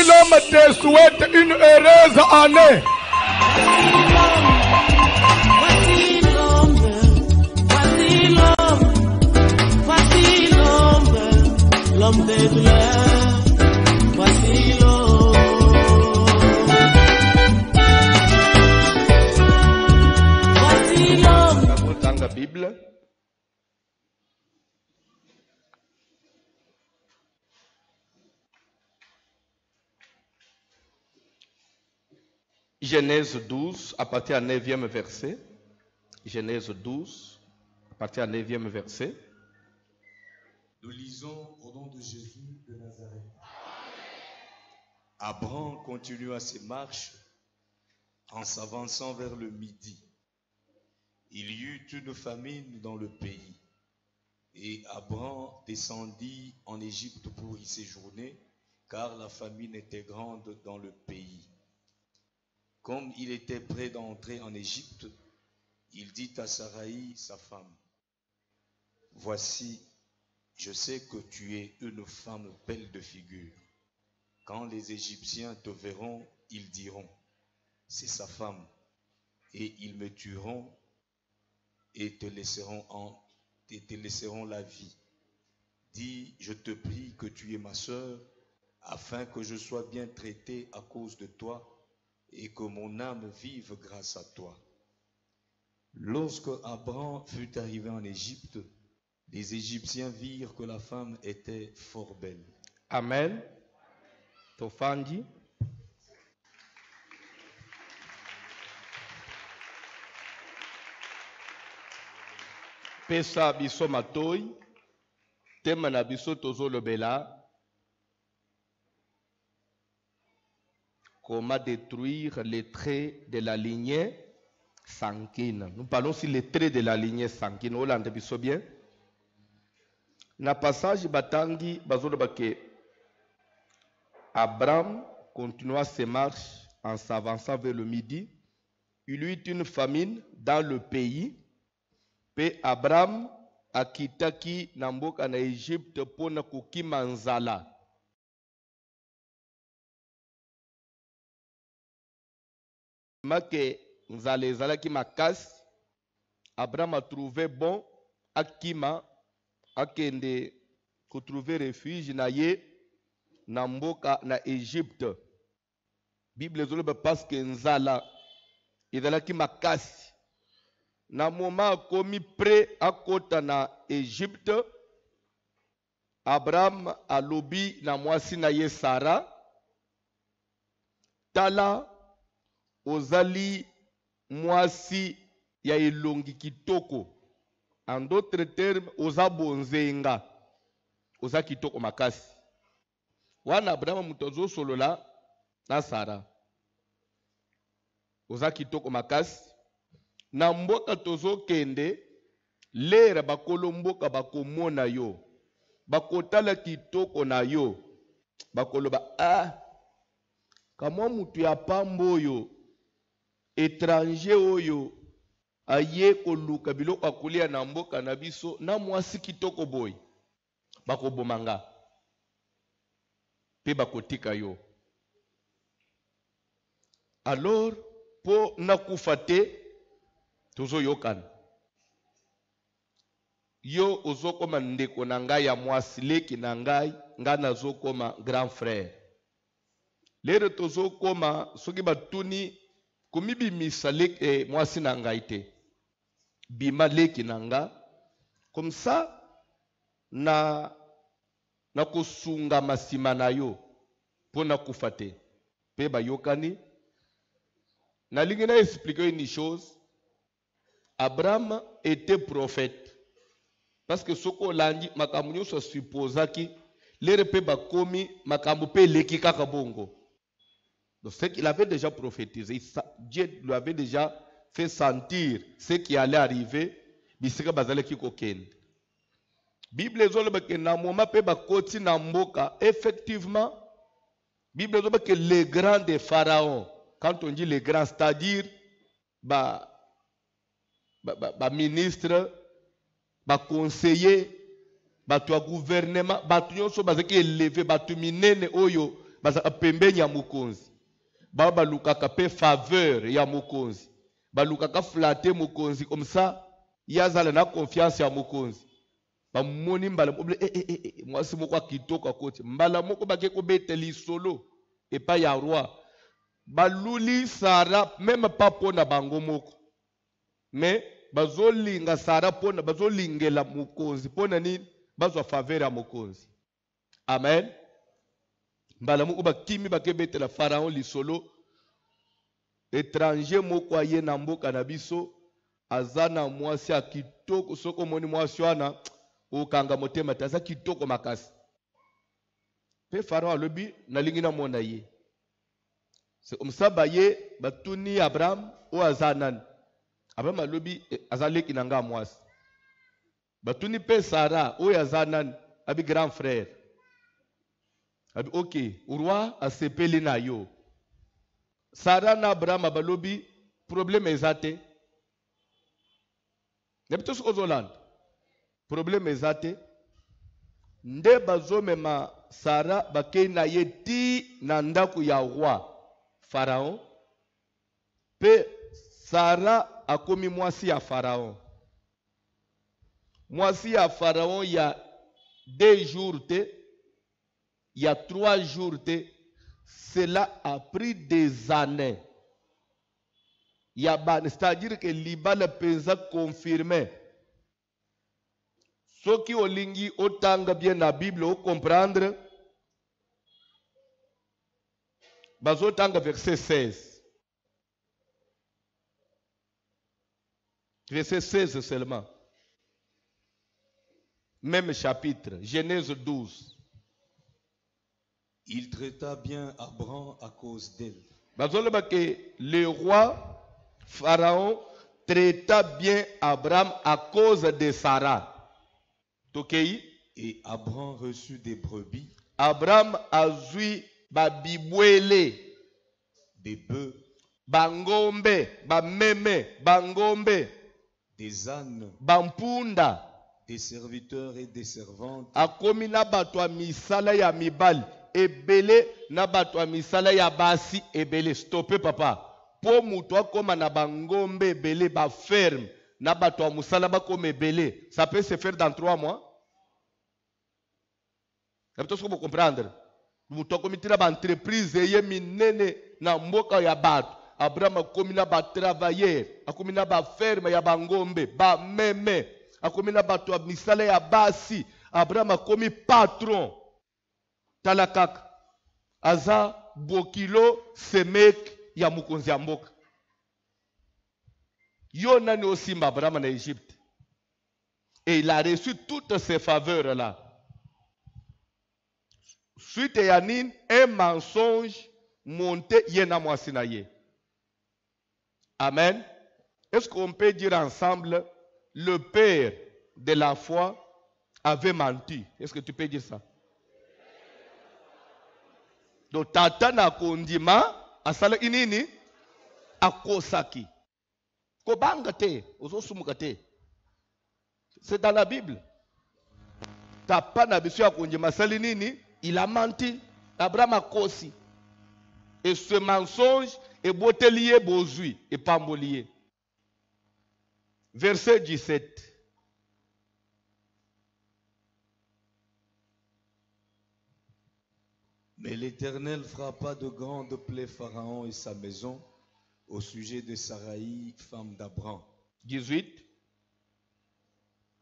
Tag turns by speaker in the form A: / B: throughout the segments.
A: l'homme te souhaite une heureuse année.
B: L'homme des douleurs, voici l'homme. Voici l'homme.
A: Dans la Bible, Genèse 12, à partir du 9e verset. Genèse 12, à partir du 9e verset.
C: Nous lisons au nom de Jésus de Nazareth. Abraham continua ses marches en s'avançant vers le midi. Il y eut une famine dans le pays. Et Abraham descendit en Égypte pour y séjourner, car la famine était grande dans le pays. Comme il était prêt d'entrer en Égypte, il dit à Saraï, sa femme, « Voici, je sais que tu es une femme belle de figure. Quand les Égyptiens te verront, ils diront, c'est sa femme, et ils me tueront et te laisseront la vie. Dis, je te prie que tu es ma sœur, afin que je sois bien traité à cause de toi et que mon âme vive grâce à toi. » Lorsque Abraham fut arrivé en Égypte, les Égyptiens virent que la femme était fort belle.
A: Amen. Tofandi. Pesa biso matoi. Tema na biso tozo lobela. Comment détruire les traits de la lignée sanguine. Nous parlons sur les traits de la lignée sanguine. Olande biso bien. Na passage batangi bazoloba ke Abraham continua ses marches en s'avançant vers le midi. Il y eut une famine dans le pays. Pe Abraham akitaki na mboka na Égypte pona kokima nzala. Make nzala ezalaki makasi. Abraham a trouvé bon akima akende trouver refuge na ye na mboka na Égypte. Bible ezoloba parce que nzala ezalaki makasi. Na moment akomi prêt akota na Égypte, Abraham alobi na mwasi na ye Sara, tala ozali mwasi ya elongi kitoko. En d'autres termes, oza bonzenga, oza kitoko makasi. Wana Abraham mutozo solola na Sara. Oza kitoko makasi. Na mboka tozo kende, lera bakolo mboka bakomona yo. Bakotala kitoko na yo. Bakoloba, kama mutu ya pambo yo, étranger oyo, aye koluka biloko akulia na mboka na biso na mwasi kitoko boy bakobomanga pe bakotika yo. Alors po nakufa te tozo yokana yo ozokoma ndeko na ngai ya mwasi leki na ngai nga nazokoma grand frère. Lero tozokoma soki batuni komibimisa leki mwasi na ngai te. Bima leki nanga comme ça na kosunga masima na yo pona kufate pe bayokani. Na lingi na expliquer une chose. Abraham était prophète parce que soko landi makambo nyonso supposaki lere pe bakomi makambo pe leki kaka bongo. Donc c'est qu'il avait déjà prophétisé. Dieu lui avait déjà fait sentir ce qui allait arriver. Bisika bazale kiko kende. Bible ezoloba ke na moma pe bakoti na mboka. Effectivement, Bible ezoloba ke les grands des pharaons. Quand on dit les grands, c'est-à-dire ministre, conseiller, gouvernement, nyonso bazaki élevé, minene oyo, bazaka pembeni ya mokonzi bao balukaka pe faveur ya mokonzi balukaka flatter mokonzi comme ça yazala na confiance ya mokonzi bamoni mbala mobile mwasi moko akitoko akoti mbala moko bake kobeta lisolo epai ya roi baluli Sara même pas pona bango moko mais bazolinga Sara pona bazolingela mokonzi pona nini bazwa faveur ya mokonzi. Amen. Mbala moko bakimi bakebetela Pharaon lisolo étranger moko aye na mboka na biso azana mwasi ya kitoko soko moni mwasi wana okanga motema taza kitoko makasi pe Pharaon alobi nalingi na mona ye c'est comme ça baye batuni Abraham o azanan Abraham alobi azaleki na nga mwasi batuni pe Sara o azanan abi grand frère abi ok roi asepeli na yo Sara na Abraham balobi problème ezate nebito sokozoland problème ezate nde bazomema Sara bakei na ye ti na ndako ya roi Pharaon pe Sara akomi mwasi ya Pharaon. Mwasi ya Pharaon ya 2 jours te, ya 3 jours te, cela a pris des années. C'est-à-dire que libala penza confirmé. Ceux qui ont lingi otanga bien la Bible au comprendre. Bazotanga verset 16. Verset 16 seulement. Même chapitre, Genèse 12.
C: Il traita bien Abraham à cause d'elle.
A: Bazoleba que le roi Pharaon traita bien Abraham à cause de Sarah. Tokei.
C: Et Abraham reçut des brebis,
A: Abraham a zui babibwele,
C: des bœufs,
A: bangombe, bameme, bangombe,
C: des ânes,
A: bampunda,
C: des serviteurs et des servantes,
A: akomi na bato ya misala ya mibali ebele na bato ya misala ya basi ebele. Stoppe papa. Po muto akoma na bangombe ebele ba ferme na bato ya musala bakoma ebele. Ça peut se faire dans 3 mois. Vous comprendre? Muto akomi tina ba entreprise ye minene na mboka ya bato. Abraham akomi na ba travailleur, akomi na ba ferme ya bangombe, ba meme, akomi na bato ya misala ya basi. Abraham akomi patron. Talakak aza bokilo semek ya mukonzi ya mboka. Yo nani osimba Abraham na Égypte. Et il a reçu toutes ces faveurs là. Suite ya nini, un mensonge monté yena mwasi na ye. Amen. Est-ce qu'on peut dire ensemble le père de la foi avait menti? Est-ce que tu peux dire ça? Donc tata na kondima asala inini akosaki kobanga te ozosumuka te. C'est dans la Bible. Tapa na biso ya kondima asali nini, il a menti. Abraham akosi. Et ce mensonge est botelier bozui et pambolier. Verset 17.
C: Mais l'Éternel frappa de grandes plaies Pharaon et sa maison au sujet de Saraï, femme d'Abraham.
A: 18.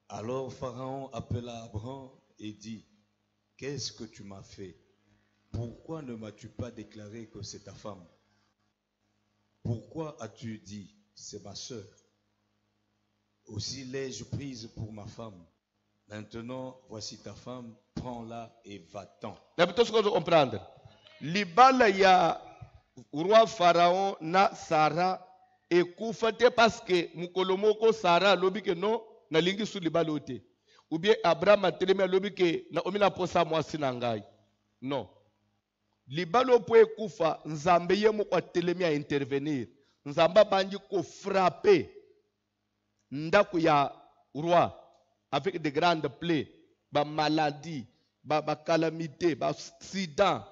C: Alors Pharaon appela Abraham et dit, qu'est-ce que tu m'as fait? Pourquoi ne m'as-tu pas déclaré que c'est ta femme? Pourquoi as-tu dit, c'est ma sœur? Aussi l'ai-je prise pour ma femme. Maintenant, voici ta femme, prends-la et va-t'en.
A: Na bitu sikozo comprendre. Libala ya roi Pharaon na Sarah ekufa te parce que mukolo moko Sarah lobi ke non na lingi su libala ote. Ou bien Abraham atelemi lobi ke na omina posa mwasi na ngai. Non. Libala po ekufa nzambe ye moko atelemi a intervenir. Nzamba banji ko frapper ndako ya roi avec de grandes plaies, ba maladie, ba calamité, ba accident.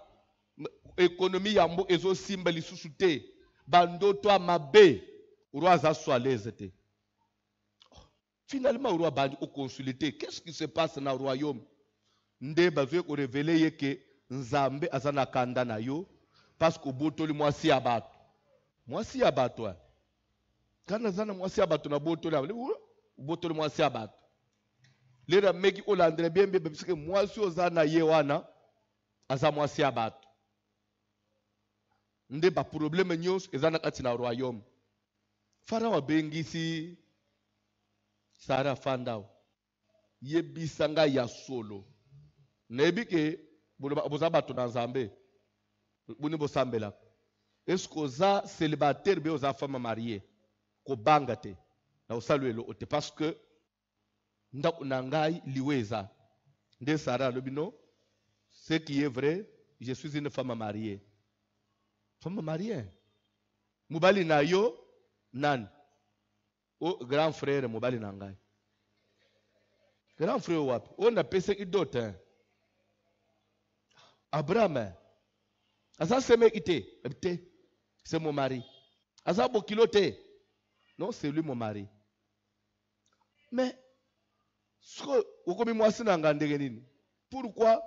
A: économie ya mboka ezosimba lisusu te bandoto ya mabe roi aza so à l'aise te. Finalement roi bandi oconsulté, qu'est-ce qui se passe na royaume? Nde bazwe ko révéler ye ke nzambe aza na kanda na yo parce que botoli mwasi ya bato. Mwasi ya bato wa. Kana zana mwasi ya bato na botoli mwasi ya bato. Lera meki olandre bien bien parce que mwasi oza na ye wana aza mwasi ya bato. Nde ba problème nyos ezana kati na royaume. Farao bengisi Sara fandao. Yebisanga ya solo. Nebi ke boza bato na Nzambe. Buni bosambela. Est-ce que oza célibataire be oza femme mariée? Ko banga te. Na osaluelo ote parce que ndako na ngai liweza. Nde Sara lobino, ce qui est vrai, je suis une femme mariée. Femme mariée. Mubali na yo nan. O grand frère mubali na ngai. Grand frère wapi? On a pese idote. Abraham. Asa seme ite. C'est mon mari. Asa bokilote. Non, c'est lui mon mari. Mais pourquoi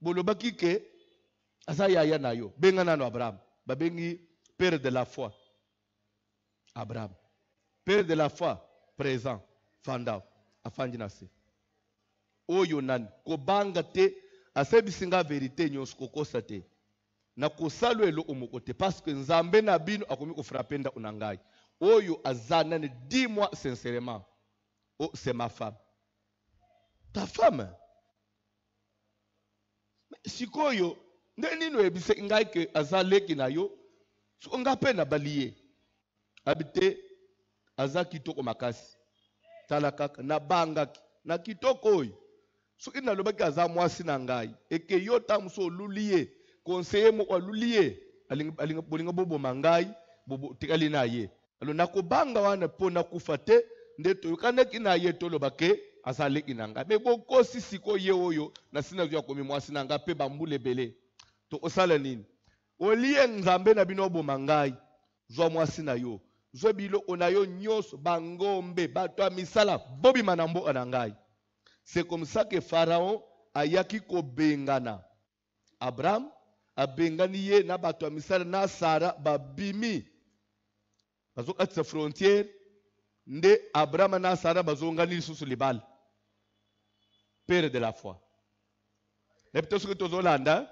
A: bolobaki ke asa yaya na yo benga na Abraham babengi père de la foi. Abraham père de la foi présent fanda afandi na se oyo nani kobanga te asebisinga vérité nyonso kokosa te na kosalo elo omokote parce que nzambe na bino akomi ko frapper nda unangai oyo azana ne dis-moi sincèrement, oh c'est ma femme. Ta femme. Sikoyo ndeni no ebise ngai ke azaleki na yo so ngape na baliye habite azaki kitoko makasi tala kaka na bangaki na kitoko oyo so ina lobaki aza mwasi na ngai eke yo tamuso luliye conseiller mo luliye alinga bolinga bobo mangai bobo tikali na ye alo nakobanga wana pona kufa te nde toyokanaki na ye tolobake azaleki na ngai me bokosi siko ye oyo na sina zwa komi mwasi na ngai pe bambule bele to osala nini olie nzambe na bino boma ngai zwa mwasi na yo zwa bilo ona yo nyonso bangombe bato ya misala bobima na mboka na ngai. C'est comme ça que Pharaon ayaki kobengana Abraham abengani ye na bato ya misala na Sara babimi bazokatisa frontière nde Abraham na Sara bazongani lisusu libala. Père de la foi. Lepto soki tozolanda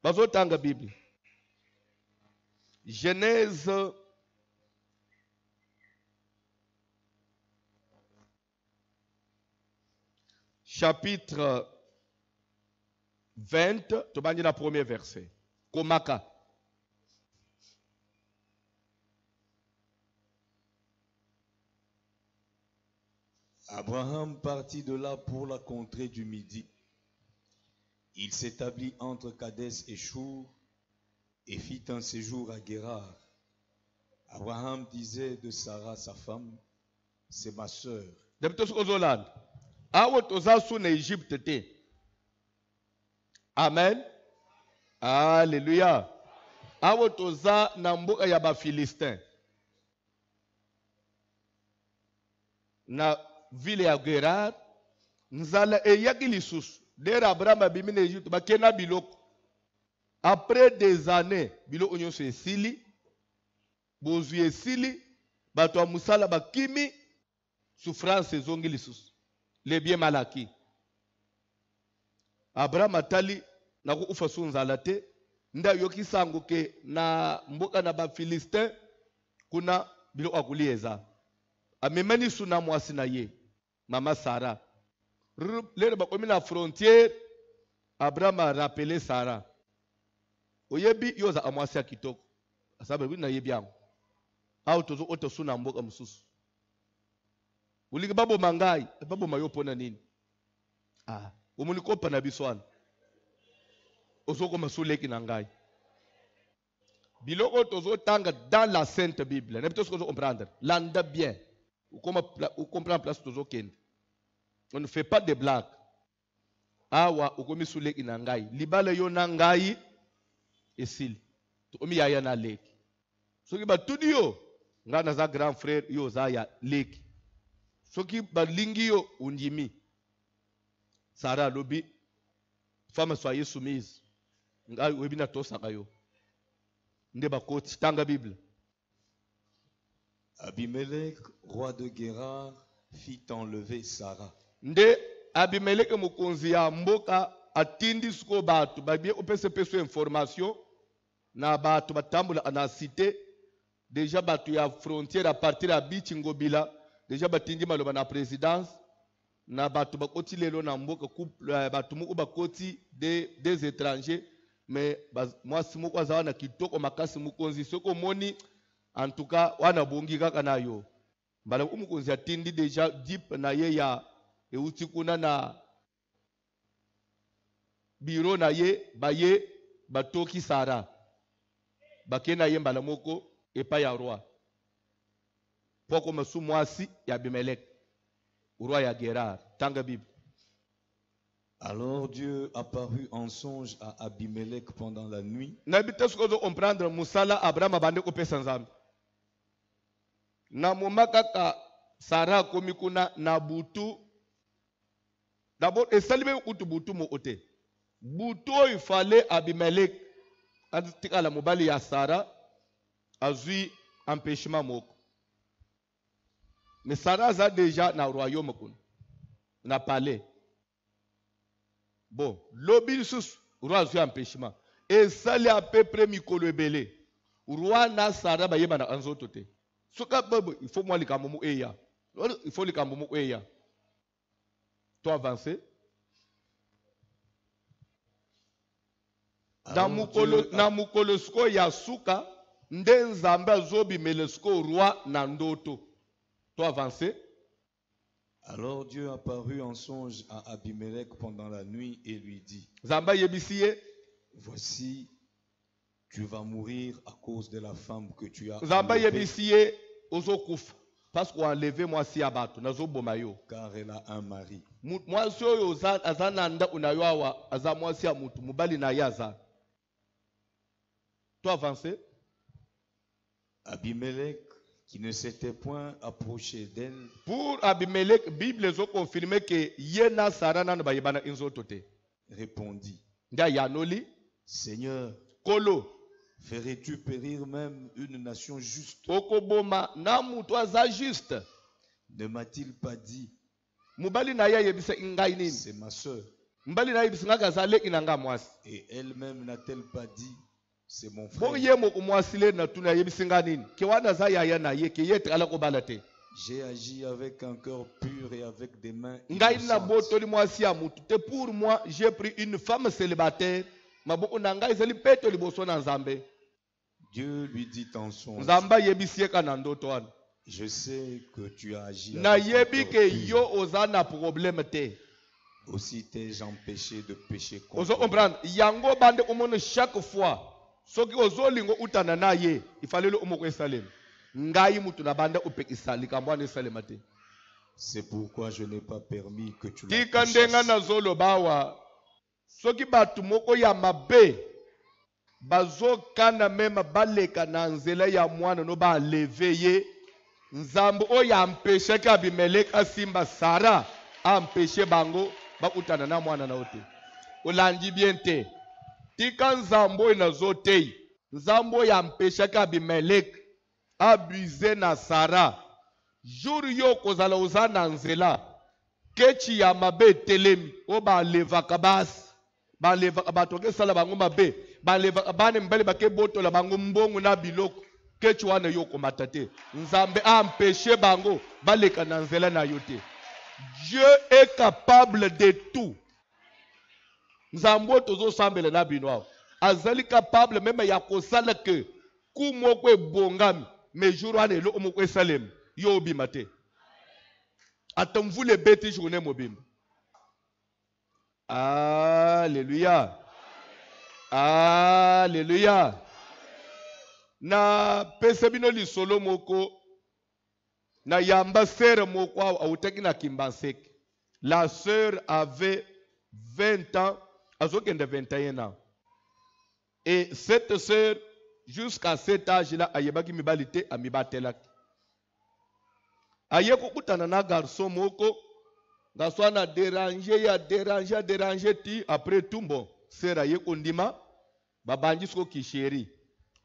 A: bazotanga Bible. Genèse chapitre 20, tobandi na premier verset. Komaka.
C: Abraham partit de là pour la contrée du Midi. Il s'établit entre Kadès et Chour et fit un séjour à Guérar. Abraham disait de Sarah, sa femme, c'est ma sœur. Amen.
A: Alléluia. Awo toza na mboka ya ba Philistin. Na ville ya Gerar, nzala eyaki lisusu. Dera Abraham abimi na Egypte bakena biloko. Après des années, biloko nyonso esili, bozwi esili, bato ya musala bakimi, souffrance ezongi lisusu. Les biens mal acquis. Abraham atali na kufa su nzala te, nda yoki sango ke na mboka na ba Philistin kuna biloko akulieza. Amemani suna mwasi na ye, mama Sarah. Lere bakomi na frontière, Abraham a rappelé Sarah. Oyebi yoza amwasi ya kitoko. Asabe wina yebi yangu. Au tozo oto suna mboka mususu. Uliki babo mangai, babo mayopo na nini? Umunikopa na biswana. Osoko masuleki na ngai. Biloko tozo tanga dans la Sainte Bible. Ne peut-être ce que vous comprendre. Landa bien. Ou comprendre place tozo kende. On ne fait pas de blagues. Awa ukomi suleki na ngai. Libala yo na ngai esili omi yaya na leki soki batuni yo nga naza grand frère yo oza ya leki soki balingi yo undimi Sara alobi femme soyez soumise nga oyebi na tosaka yo nde bakoti tanga Bible.
C: Abimelech, roi de Guérar, fit enlever Sarah.
A: Nde Abimelech mokonzi ya mboka atindi siko batu babie opese peso information na batu batambula na cité déjà batu ya frontière à partir ya bichi ngobila déjà batindi maloba na présidence na batu bakoti lelo na mboka couple batu moko bakoti des étrangers mais mwasi moko azawa na kitoko makasi mokonzi soko moni en tout cas wana bongi kaka na yo mbala umukonzi atindi déjà deep na ye ya euti kuna na biro na ye baye batoki Sara bake na ye mbala moko epa ya roi poko masu mwasi ya Abimelech roi ya Guérar tanga Bible.
C: Alors Dieu apparut en songe à Abimelech pendant la nuit.
A: Na bita suko comprendre musala Abraham abande ko pesa nzambe na momakaka Sara komi kuna na butu d'abord esalibe kutu butu mo ote butu il fallait Abimelech atika la mobali ya Sara azui empêchement moko mais Sara a déjà na royaume kuna na palais bon lobi sus roi azui empêchement et sali à peu près mikolo ebele roi na Sara bayeba na anzoto te soka babo il faut moi likambo mu eya il faut likambo mu eya to avancer na mukolo sko ya suka nde nzambe azobimela sko roi na ndoto to avancer.
C: Alors Dieu apparut en songe à Abimelech pendant la nuit et lui dit:
A: Zamba yebisiye
C: voici tu vas mourir à cause de la femme que tu as
A: Zamba
C: enlevée,
A: yebisiye ozokufa parce qu'on a enlevé moi si abato nazoboma yo
C: car elle a un mari.
A: moi si oyo azananda unayo awa aza moi si amutu mubali na yaza to avancer.
C: Abimelech, qui ne s'était point approché d'elle,
A: Pour Abimelech, Bible zo confirme que yena Sara na bayebana inzoto te.
C: répondit:
A: Nda yanoli
C: Seigneur,
A: kolo
C: ferais-tu périr même une nation juste?
A: okoboma na mutu aza juste.
C: Ne m'a-t-il pas dit,
A: Mubali na ya yebisa ingai nini?
C: c'est ma sœur?
A: Mbali na yebisa ngaka zale inanga mwasi.
C: Et elle-même n'a-t-elle pas dit, c'est mon
A: Bo
C: frère?
A: yemo kumwasile na tuna yebisa nini? Ke wana za ya na ye ke yete ala ko balate.
C: J'ai agi avec un cœur pur et avec des mains
A: Ngai na
C: innocentes.
A: botoli mwasi ya mutu te pour moi j'ai pris une femme célibataire. Maboko na ngai zeli peto liboso na Nzambe.
C: Dieu lui dit en songe:
A: Nzamba yebisiye kana ndoto wana.
C: je sais que tu as agi
A: Na
C: avec un
A: yebi
C: cœur
A: ke
C: pur.
A: yo oza na problème te.
C: Aussi t'ai-je empêché de pécher
A: Ozo
C: contre lui.
A: comprendre yango bande komona chaque fois soki ozolingo utana na ye ifalele omoko esalema ngai mutu na bande opekisa likambo wana esalema te.
C: C'est pourquoi je n'ai pas permis que tu la
A: Tika ndenga
C: touchasses.
A: nazoloba awa soki batu moko ya mabe bazokana mema baleka na nzela ya mwana no baleve ye nzambe oyo ampeshaki Abimelech asimba Sara ampeshe bango bakutana na mwana na ote olandi bien te tika nzambe oyo nazotei nzambe oyo ampeshaki Abimelech abuse na Sara jour yo kozala oza na nzela kechi ya mabe etelemi o balevaka basi balevaka bato kesala bango mabe balevaka bana mibali bakebotola bango mbongo na biloko kechi wana yo komata te nzambe ampeshe bango baleka na nzela na yo te. Dieu est capable de tout. Nzambe oyo tozosambela na bino awa azali capable meme ya kosala ke ku moko ebongami me jour wana elo omoko esalemi yo obima te ata mvula ebeti journée mobimba. Alléluia. Alléluia. Na pesa bino lisolo moko na yamba sœur moko autaki na Kimbanseke. La sœur avait 20 ans, azokende 21 ans. Et cette sœur, jusqu'à cet âge-là, ayebaki mibalite amibatelaki. Ayeko kutana na garçon moko, garçon a dérangé ti, après tout bon, sœur ayeko ndima, babanji sko kisheri.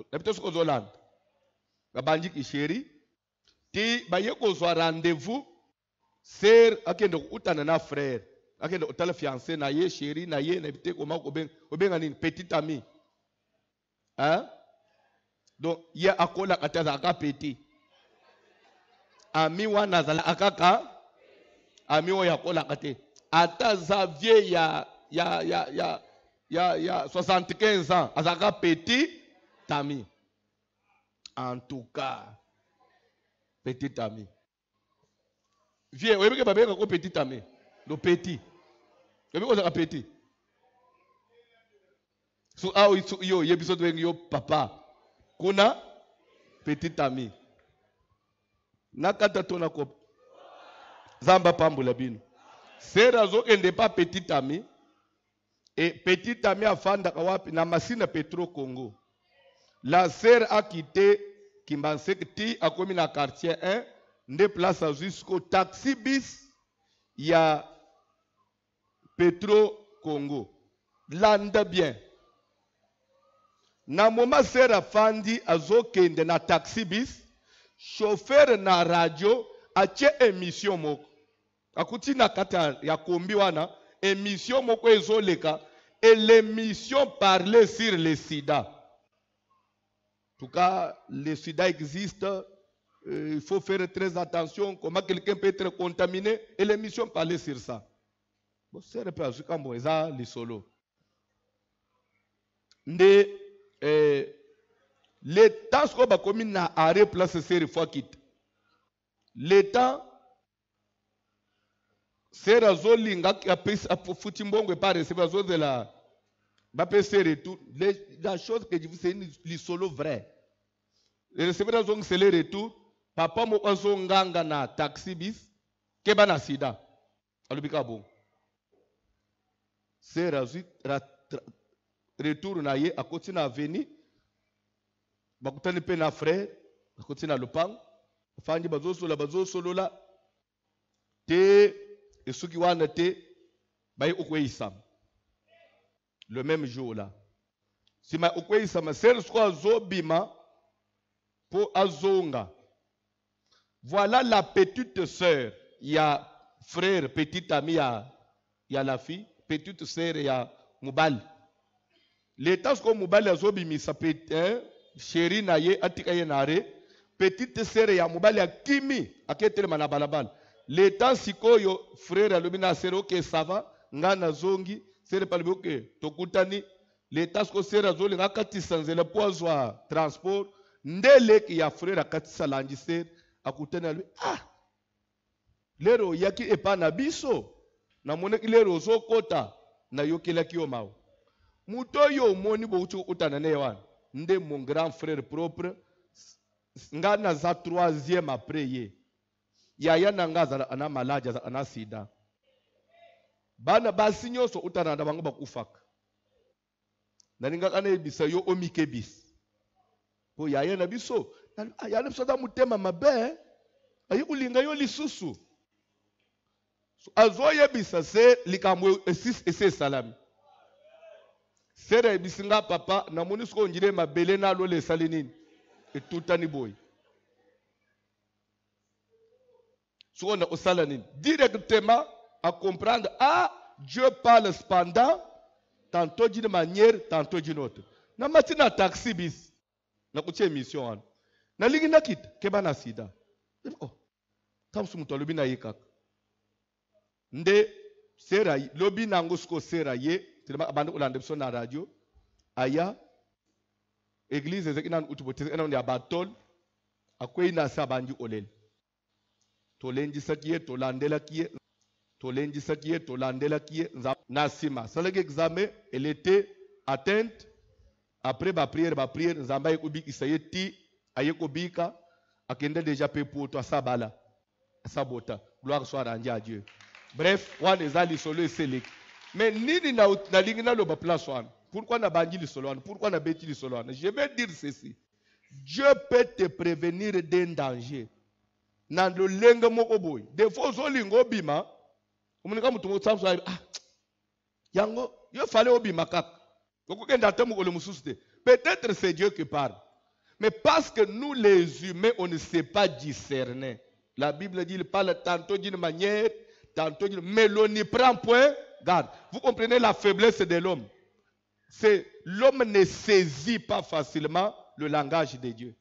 A: Napito sko zolanda. Babanji kisheri. Ti bayeko zwa rendez-vous, sœur akende kutana na frère. Akende utala fiancé na ye, chéri na ye, napite koma obenga nini, petit ami. Hein? Donc, il y a akola kataza aka petit. Ami wana zala akaka. Ami wa yakola kate. Ataza vie ya 75 ans. Azaka petit ami. En tout cas, petit ami. Vie, vous voyez que babé ko petit ami. Le petit. Vous voyez que petit. So yo yebiso to yo papa. Kuna petit ami. Nakata tona ko zamba pambula bino. Sera zo ende pas petit ami. Et petit ami afanda kawapi na masina Petro Congo. La sœur a quitté Kimbansekti a commis na quartier 1 de place jusqu'au taxi bis ya Petro Congo. Landa bien. Na moma sera fandi azokende na taxi bis, chauffeur na radio ache émission moko. Akuti na kata ya kombi wana, émission moko ezoleka, et l'émission parlait sur le sida. En tout cas, le sida existe, il faut faire très attention, comment quelqu'un peut être contaminé, et l'émission parlait sur ça. Bon, c'est repère, je suis bon, ça, les solos. L'État, ce qu'on a commis na arrêt place série fois quitte. L'État, c'est la zone linga qui a pris à Futimbongo et pas recevoir la zone de la retour. La chose que je vous dis, c'est le solo vrai. Le recevoir la zone c'est le retour. Papa mo azo nganga na taxi bis, keba na sida. Alubika bon. C'est la retour na ye, à côté na veni, bakutani pe na frère, à côté na lopang, fandi bazo solo la, te, et ceux qui wana te, baye okwe isam. Le même jour là. Si ma okwe isam, c'est ce qu'on zo bima, pour azonga. Voilà la petite sœur, il y a frère, petite amie, il y a la fille, petite sœur, il y a Moubal. L'État, ce qu'on Moubal a zobimi, ça peut être chéri naye, atikaye nare, petite sœur ya Moubal ya kimi, aketele manabalabal. L'État, siko yo frère alumina sero ke sava, ngana zongi, sere palibio ke tokutani, l'État, ce qu'on sera zoli, ngakati sanzele poazwa transport, ndele ki ya frère akati salanjise, akutani alui, lero yaki epa na biso, na moneki lero zo kota, na yokela ki omao. Muto yo moni bo uchu utana newan. Nde mon grand frère propre. Nga na za troisième après ye. Yaya nanga za ana malaja za ana sida. Bana basinyo so utana na bango bakufaka. Na ninga kana ebisa yo omike bis. Po yaya na biso. Yaya na biso da mutema mabe. Ayi kulinga yo lisusu. Azoye bisa se likamwe ese salami. Sere bisinga papa na monisko njire mabele na lo le salinini etutani boy. So on a salanine directement à comprendre Dieu parle cependant tantôt d'une manière tantôt d'une autre. Na matina taxi bis na kuche mission an. Na ligi na kit keba na sida. Oh. Tamsu muto lobi na yekak. Nde sera lobi na ngosko sera ye tilema abande ulande biso na radio aya église ezekinan utubote ena ya batol akwei na sabanji olel tolenji sakiye tolandela kiye tolenji sakiye tolandela kiye nasima salege examen elle était atteinte après ba prière nzamba yekubiki sayeti ayekobika akende déjà pe pour toi sabala sabota gloire soit rendue à Dieu. Bref, on les a lisolo selek. Mais nini na lingi na lo ba place wana. Pourquoi n'a pas dit le solo? Pourquoi n'a pas dit le solo? Je vais dire ceci. Dieu peut te prévenir d'un danger. Dans le lengue moko boy. Des fois, zolingo bima. Omunika mutumo tsamso ah. Yango, il fallait obima kak. Peut-être c'est Dieu qui parle. Mais parce que nous les humains, on ne sait pas discerner. La Bible dit, il parle tantôt d'une manière, tantôt d'une manière. Mais l'on n'y prend point garde. Vous comprenez la faiblesse de l'homme. C'est l'homme ne saisit pas facilement le langage de Dieu.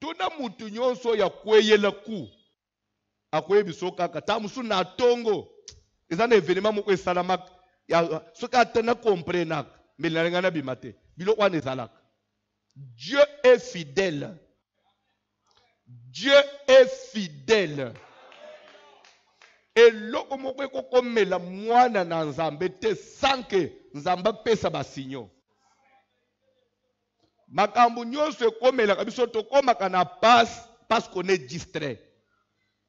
A: Tout na mutu nyonso ya kweye le coup. Akweye bisoka kata musu na tongo. Ezana événement moko esalamak ya soka tena comprendre mais l'angana bimate. Bilo wana ezalak. Dieu est fidèle. Dieu est fidèle. Et loko moko ekokomela mwana na nzambe te sans que nzamba pesa basinyo. Makambu nyonso ekomela kabiso tokomaka na passe parce qu'on est distrait.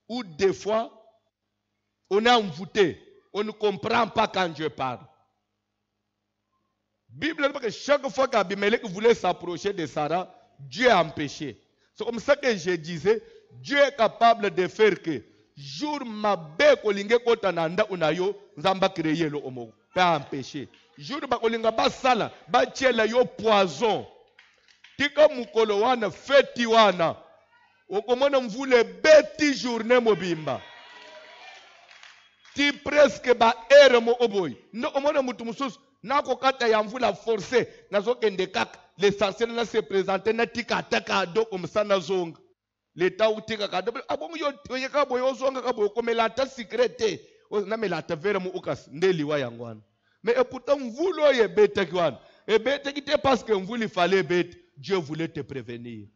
A: Ou des fois on est envoûté, on ne comprend pas quand Dieu parle. Bible dit que chaque fois qu'Abimelech voulait s'approcher de Sarah, Dieu a empêché. C'est comme ça que je disais, Dieu est capable de faire que jour mabe kolinge kotananda unayo nzamba créer le homo pas empêcher. Jour ba kolinga ba sala ba tiela yo poison. Tika mukolo wana feti wana. Okomona mvule beti journée mobimba. Ti presque ba ere mo oboy. No omona mutu mususu nako kata ya mvula forcé nazo kende kaka l'essentiel na se présenter na tika ataka do comme ça na zonga. L'état où tika kado abongo yo yeka boyo zonga ka boyo komela ta secrète na mela ta vera mu ukas ndeli wa yangwana. Mais pourtant mvulo ye bete kwana. Et bete qui te parce que mvuli fallait bete, Dieu voulait te prévenir.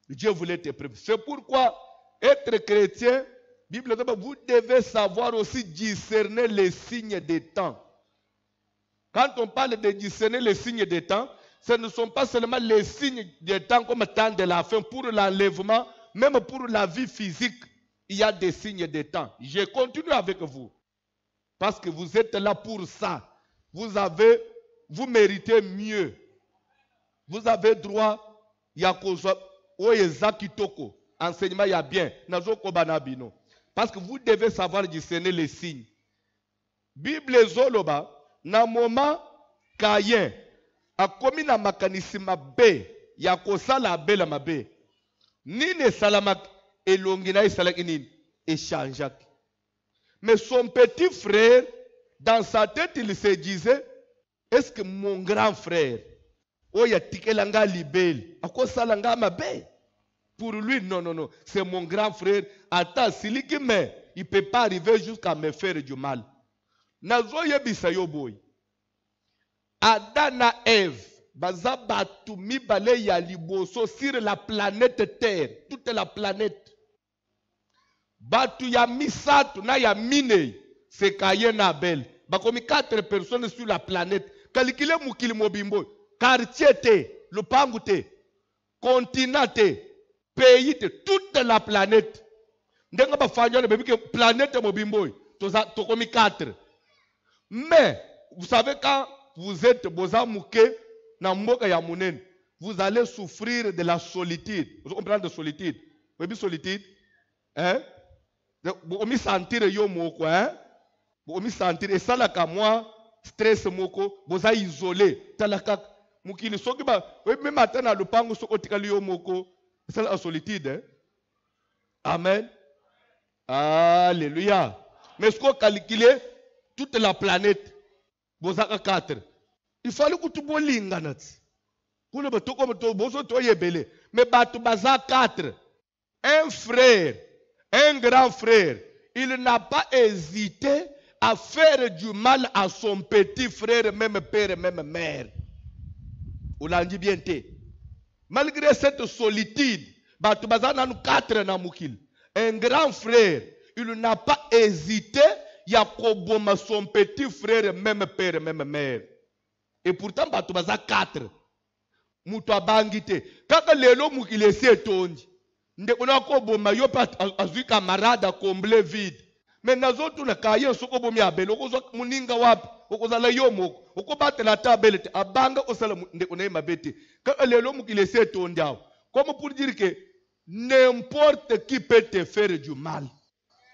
A: Dieu voulait te prévenir. C'est pourquoi être chrétien, Bible dit, vous devez savoir aussi discerner les signes des temps. Quand on parle de discerner les signes des temps, ce ne sont pas seulement les signes des temps comme temps de la fin pour l'enlèvement, même pour la vie physique, il y a des signes des temps. Je continue avec vous. Parce que vous êtes là pour ça. Vous méritez mieux. Vous avez droit, enseignement, il y a bien. Parce que vous devez savoir discerner les signes. Bible Zoloba, na moment Caïn a commis na makanisi mabe, ya kosala bela mabe. Nine salamak elongina isalaki nini échangeak. Mais son petit frère, dans sa tête, il se disait, est-ce que mon grand frère, oya tikelanga libel, akosalanga mabe? Pour lui, non. C'est mon grand frère. Attends, si lui qui il ne peut pas arriver jusqu'à me faire du mal. Nazoye bisayo boy. Adana Eve, baza batu mibale ya liboso sur la planète Terre, toute la planète. Batu ya misatu na ya mine, c'est Caïn na Abel. Bakomi 4 personnes sur la planète. Kalikile mukili mobimbo, quartier te, lupangu te, continent te, pays te, toute la planète. Ndenga ba fanya na que planète mobimbo, tokomi 4. Mais vous savez quand vous êtes bozamouké na mboka ya munene, vous allez souffrir de la solitude. Vous comprenez de solitude? Vous avez solitude? Hein? Vous me sentir yo moko, hein? Vous me sentir et ça là comme moi stress moko, vous êtes isolé. Talaka mukili soki ba, même matin na lupango soko tikali yo moko, c'est la solitude, hein? Amen. Alléluia. Mais ce qu'on calcule toute la planète, vous avez 4. Il fallait que tu bolinga nati. Pour le bateau comme toi, bozo toi yebele. Mais batu baza 4. Un frère, un grand frère, il n'a pas hésité à faire du mal à son petit frère, même père, même mère. Vous l'avez bien dit. Malgré cette solitude, batu baza nanu 4 na mukil. Un grand frère, il n'a pas hésité à koboma son petit frère, même père, même mère. Et pourtant, batu baza 4. Mutu abangite. Kaka lelo mukil esi etondi. Nde kuna koboma yo pa azui camarade a combler vide. Mais nazotu na kaye soko bomi abelo ko muninga wapi okozala yo moko okobatela ata abele te abanga osala ndeko na ye mabe te kaka lelo mokili esi etondi awa comme pour dire que n'importe qui peut te faire du mal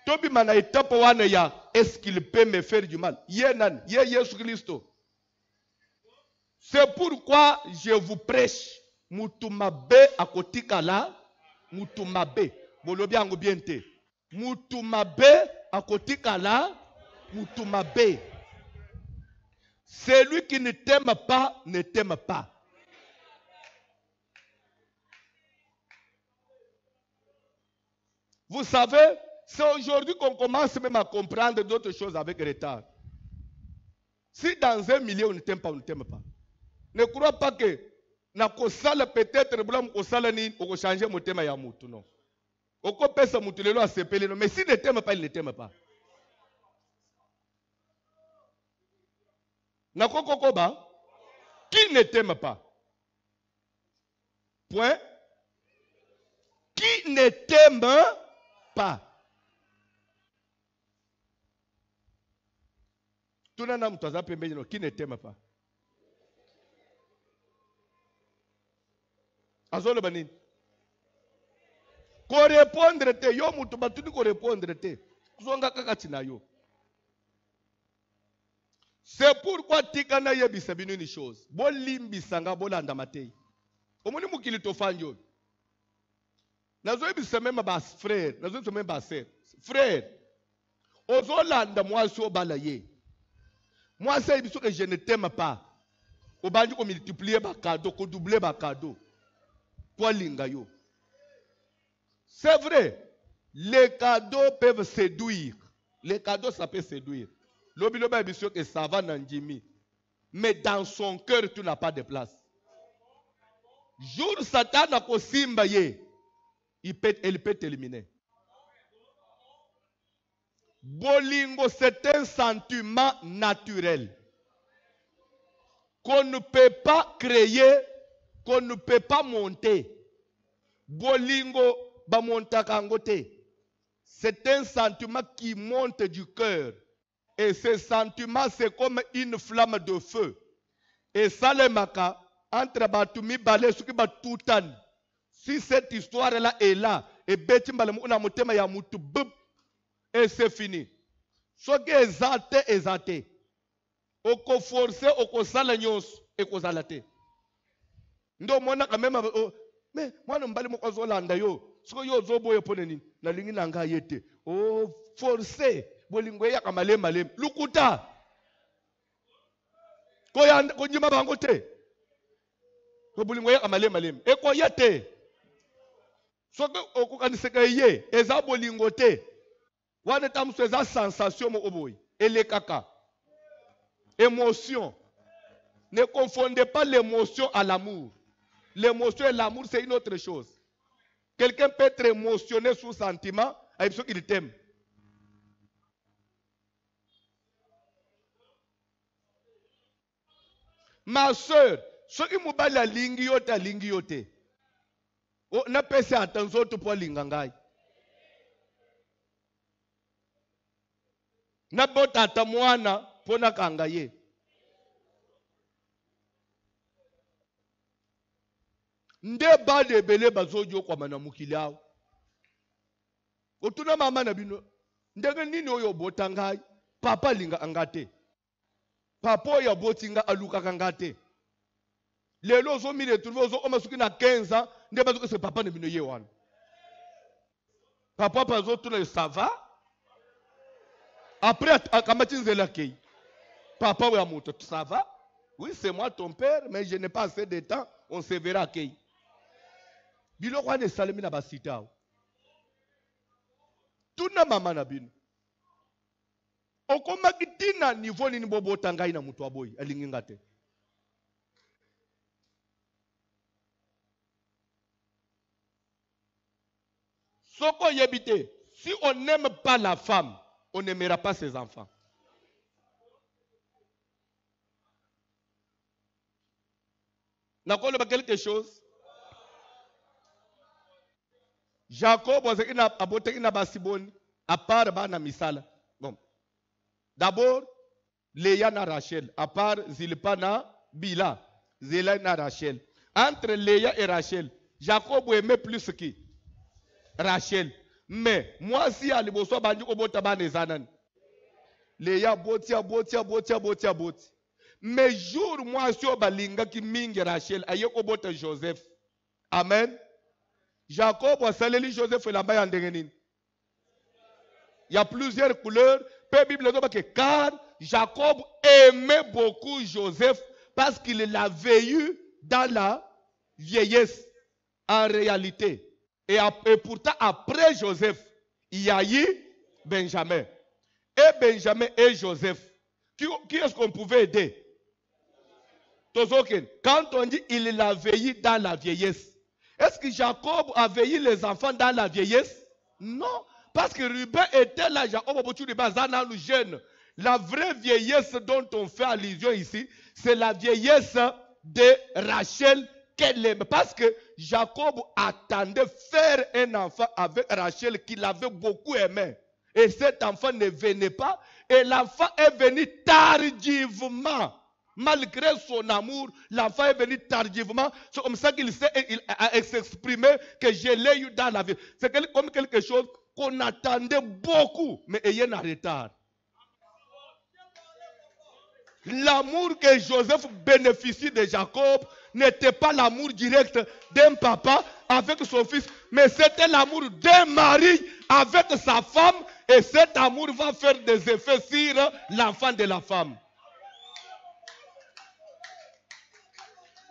A: tobima na etape wana ya est-ce qu'il peut me faire du mal ye nani ye Yesu Kristo. C'est pourquoi je vous prêche mutu mabe akotikala mutu mabe bolobi yango bien te mutu mabe akotikala mutu mabe. Celui qui ne t'aime pas ne t'aime pas. Vous savez, c'est aujourd'hui qu'on commence même à comprendre d'autres choses avec retard. Si dans un milieu on ne t'aime pas, on ne t'aime pas. Ne crois pas que na kosala peut-être blanc kosala ni on changer mon thème ya mutu non. Oko pesa mutu lelo asepele non, mais si ne t'aime pas, il ne t'aime pas. Na kokoba qui ne t'aime pas. Point. Qui ne t'aime pas. Tout le monde qui ne t'aime pas. Azolo banini. Ko répondre te yo mutu batuni ko répondre te. Kuzonga kakati na yo. C'est pourquoi tikana yebisa binu ni chose. Bolimbisanga bolanda matei. Omoni mukili tofanyo. Nazo yebisa même bas frère, nazo yebisa même bas sœur. Frère. Ozolanda mwasi obala ye. Moi c'est yebisa que je ne t'aime pas. Obandi ko multiplier ba cadeau, ko doubler ba cadeau. Pour linga yo. C'est vrai. Les cadeaux peuvent séduire. Les cadeaux ça peut séduire. Lobi loba yebisa que ça va nanjimi. Mais dans son cœur tu n'as pas de place. Jour Satan a kosimba ye. Elle peut t'éliminer. Bolingo, c'est un sentiment naturel qu'on ne peut pas créer, qu'on ne peut pas monter. Bolingo, ba monta kangote. C'est un sentiment qui monte du cœur. Et ce sentiment, c'est comme une flamme de feu. Et ça, le maka, entre batumi balé, ce qui bat tout an. Si cette histoire-là est là, et c'est fini. Ce qui est exalté. Oko forcé, oko sala nyos, et ko zalate. Ndo mwana kamema, mais mwana mbali moko zolanda yo. Siko yo zobo yo poneni, na lingi nanga yete. Oh, forcé, bolingwe ya kamale malem. Lukuta. Ko njima bango te. Ko bolingwe ya kamale malem. E ko yete. Soki okukaniseka ye eza bolingo te wana tamuso eza sensation mo oboyi elekaka émotion. Ne confondez pas l'émotion à l'amour. L'émotion et l'amour c'est une autre chose. Quelqu'un peut être émotionné sous sentiment avec ce qu'il t'aime. Ma soeur, ce qui m'a la lingi yote. O na pese attention to po lingangai. Na bota atamwana pona kangaye. Nde ba de bele bazojo kwa mana mukili awo. Otuna mama na bino. Ndenge nini oyo bota ngai? Papa linga angate. Papa oyo botinga aluka kangate. Lelo zo mi retrouver zo omasuki na 15 ans. Nde bazo que ce papa ne bino ye wana. Papa pazo tuna ça va? Après akamati nzela kei. Papa wa moto ça va? Oui, c'est moi ton père, mais je n'ai pas assez de temps, on se verra kei. Bilo kwa ne salemi na basita. Tuna mama na bino. Okoma kitina niveau ni bobo tangai na mutu aboyi alinginga te. Soko yebite, si on n'aime pas la femme, on n'aimera pas ses enfants. Nakolo ba quelque chose? Jacob a aboté ina basiboni, à part bana misala. Bon. D'abord, Léa na Rachel. À part Zilpa na Bila. Zéla na Rachel. Entre Léa et Rachel, Jacob aimait plus qui? Rachel. Mais moi si à l'Iboso Bandu Obota Banezanan. Léa botia. Mais jour moi si Obalinga qui mingi Rachel aye Obota Joseph. Amen. Jacob a salé Joseph et la baie en dégaine. Il y a plusieurs couleurs. Peu Bible dit que car Jacob aimait beaucoup Joseph parce qu'il l'avait eu dans la vieillesse en réalité. Et pourtant après Joseph, il y a eu Benjamin. Et Benjamin et Joseph. Qui est-ce qu'on pouvait aider? Quand on dit il l'avait eu dans la vieillesse, est-ce que Jacob avait eu les enfants dans la vieillesse? Non. Parce que Ruben était là, Jacob a jeune. La vraie vieillesse dont on fait allusion ici, c'est la vieillesse de Rachel qu'elle aime. Parce que Jacob attendait faire un enfant avec Rachel qu'il avait beaucoup aimé. Et cet enfant ne venait pas. Et l'enfant est venu tardivement. Malgré son amour, l'enfant est venu tardivement. C'est comme ça qu'il a exprimé que je l'ai eu dans la vie. C'est comme quelque chose qu'on attendait beaucoup, mais ayant en retard. L'amour que Joseph bénéficie de Jacob n'était pas l'amour direct d'un papa avec son fils, mais c'était l'amour d'un mari avec sa femme, et cet amour va faire des effets sur l'enfant de la femme.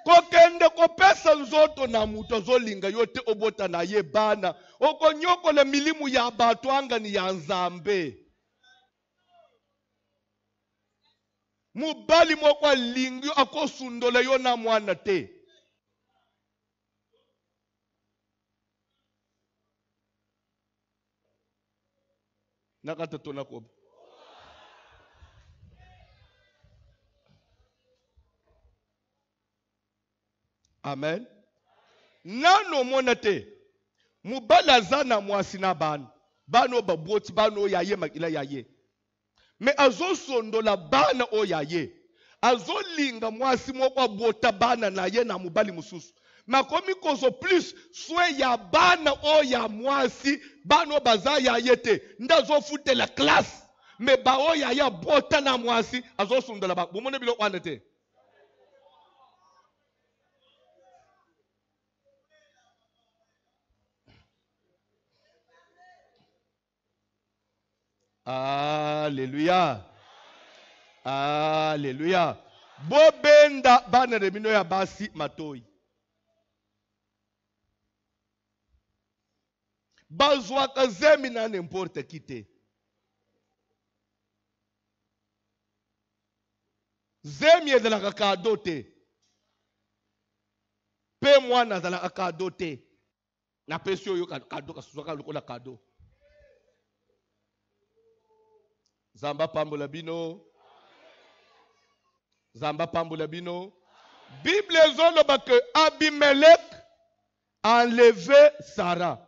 A: Kokende kopesa nzoto na muto zolinga yote obota na ye bana. Okonyoko le milimu ya batu anga ni ya nzambe. Mubali mokwa lingyo ako sundole yo na mwana te. Nakata tona kobe. Amen. Nano monate. Mubala zana mwasi na bano. Bano baboti bano yaye makila yaye. Me azo sondola bana o yaye. Azo linga mwasi mokwa bota bana na ye na mubali mususu. Makomi kozo plus swe ya bana o ya mwasi bano baza yaye te. Ndazo fute la classe. Me ba o yaye bota na mwasi azo sondola ba. Bumone bilo wane te. Alléluia. Alléluia. Bobenda bana remino ya basi matoi. Bazwa kazemi na n'importe qui te. Zemi ezala kado te. Pe mwana ezala kado te. Na pesi oyo kado kasuka lokola kado. Zamba pambola bino. Zamba pambola bino. Bible zoloba que Abimelech a enlevé Sarah.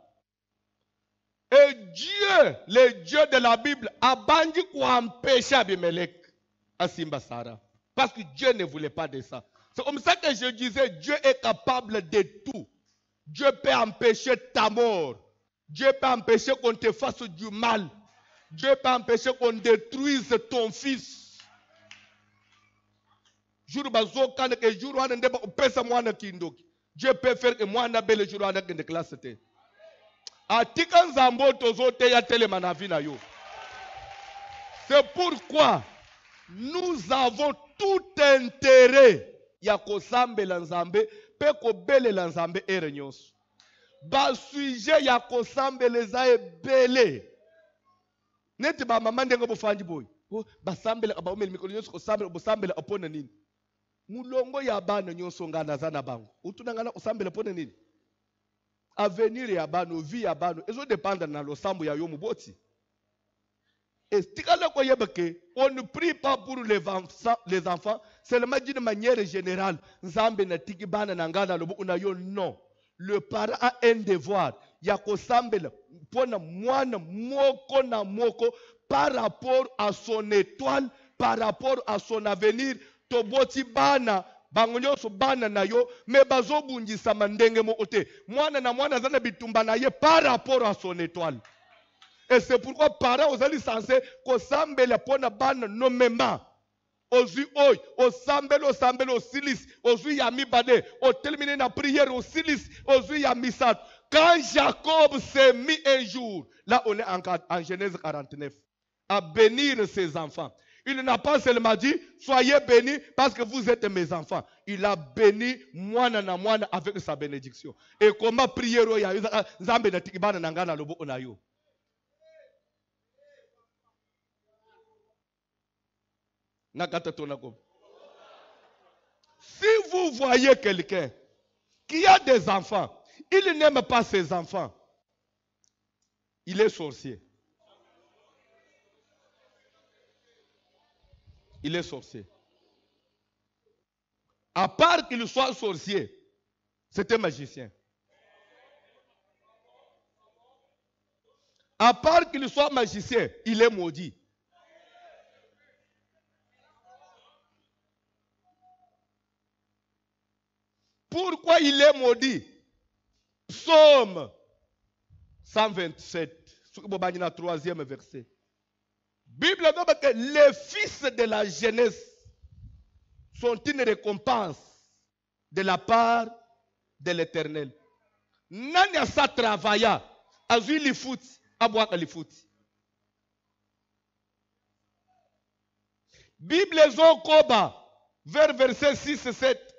A: Et Dieu, le Dieu de la Bible, a bandit pour empêcher Abimelech à Simba Sarah. Parce que Dieu ne voulait pas de ça. C'est comme ça que je disais, Dieu est capable de tout. Dieu peut empêcher ta mort. Dieu peut empêcher qu'on te fasse du mal. Dieu peut empêcher qu'on détruise ton fils. Dieu peut faire que moi na belle jour wana kende classe te. Atika nzambo tozote ya telema na vie na yo. C'est pourquoi nous avons tout intérêt ya kosambela nzambe pe kobelela nzambe ere nyonso. Ba sujet ya kosambela za ebele. Neti ba mama ndengo bofandi boy. Basambela ba omeli mikolo nyonso kosambela bosambela opona nini? Mulongo ya bana nyonso ngana zana bango. Utunangana osambela pona nini? Avenir ya bano, vie ya bano, ezo dépendre na losambo ya yo muboti. Et on ne prie pas pour les enfants, seulement d'une manière générale. Nzambe na tiki bana na ngana lobo unayo non. Le parent a un devoir. Yako sambela pona mwana moko na moko par rapport à son étoile par rapport à son avenir toboti bana bango nyonso bana na yo me bazobundisama ndenge moko te mwana na mwana aza na bitumba na ye par rapport à son étoile. Et c'est pourquoi parents ozali censé kosambela mpona bana nomema ozwi oyo osambeli osilis ozwi ya mibale otelemini na prière osilis ozwi ya misato. Quand Jacob s'est mis un jour, là on est en Genèse 49, à bénir ses enfants. Il n'a pas seulement dit, soyez bénis parce que vous êtes mes enfants. Il a béni mwana na mwana avec sa bénédiction. Et comment prier ya nzambe na tikibana na ngana lobo onayo. Si vous voyez quelqu'un qui a des enfants, il n'aime pas ses enfants, il est sorcier. Il est sorcier. À part qu'il soit sorcier, c'est un magicien. À part qu'il soit magicien, il est maudit. Pourquoi il est maudit? Psaume 127, le troisième verset. Bible dit que les fils de la jeunesse sont une récompense de la part de l'Éternel. Nani asa travailla, azui li foot, abwaka li foot. Bible zokoba, vers verset 6 et 7.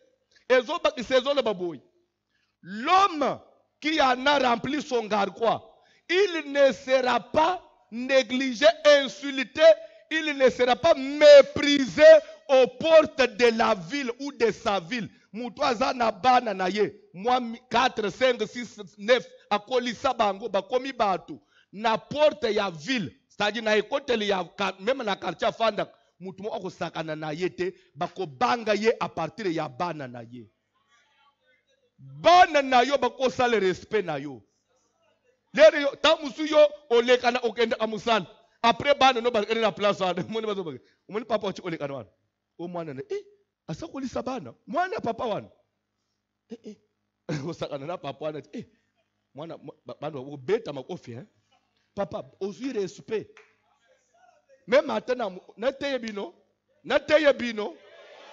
A: L'homme qui en a rempli son gargois, il ne sera pas négligé, insulté, il ne sera pas méprisé aux portes de la ville ou de sa ville. Mutwaza na bana na ye, moi 4, 5, 6, 9, akolisa bango, bakomi batu, na porte ya ville, c'est-à-dire na ekoteli ya, même na quartier fanda, mutu mo akosakana na ye te, bako banga ye a partir ya bana na ye. Bana na yo bako sale respect na yo. Lere yo, ta musu yo, olekana okende amusana. Après bana no bakende na place wana, moni bazo bakende. Moni papa wachi olekana wana. O mwana na, asa kolisa bana, mwana papa wana. Osakana na papa wana, mwana, bana obeta makofi, papa, ozui respect. Même maintenant, nateye bino,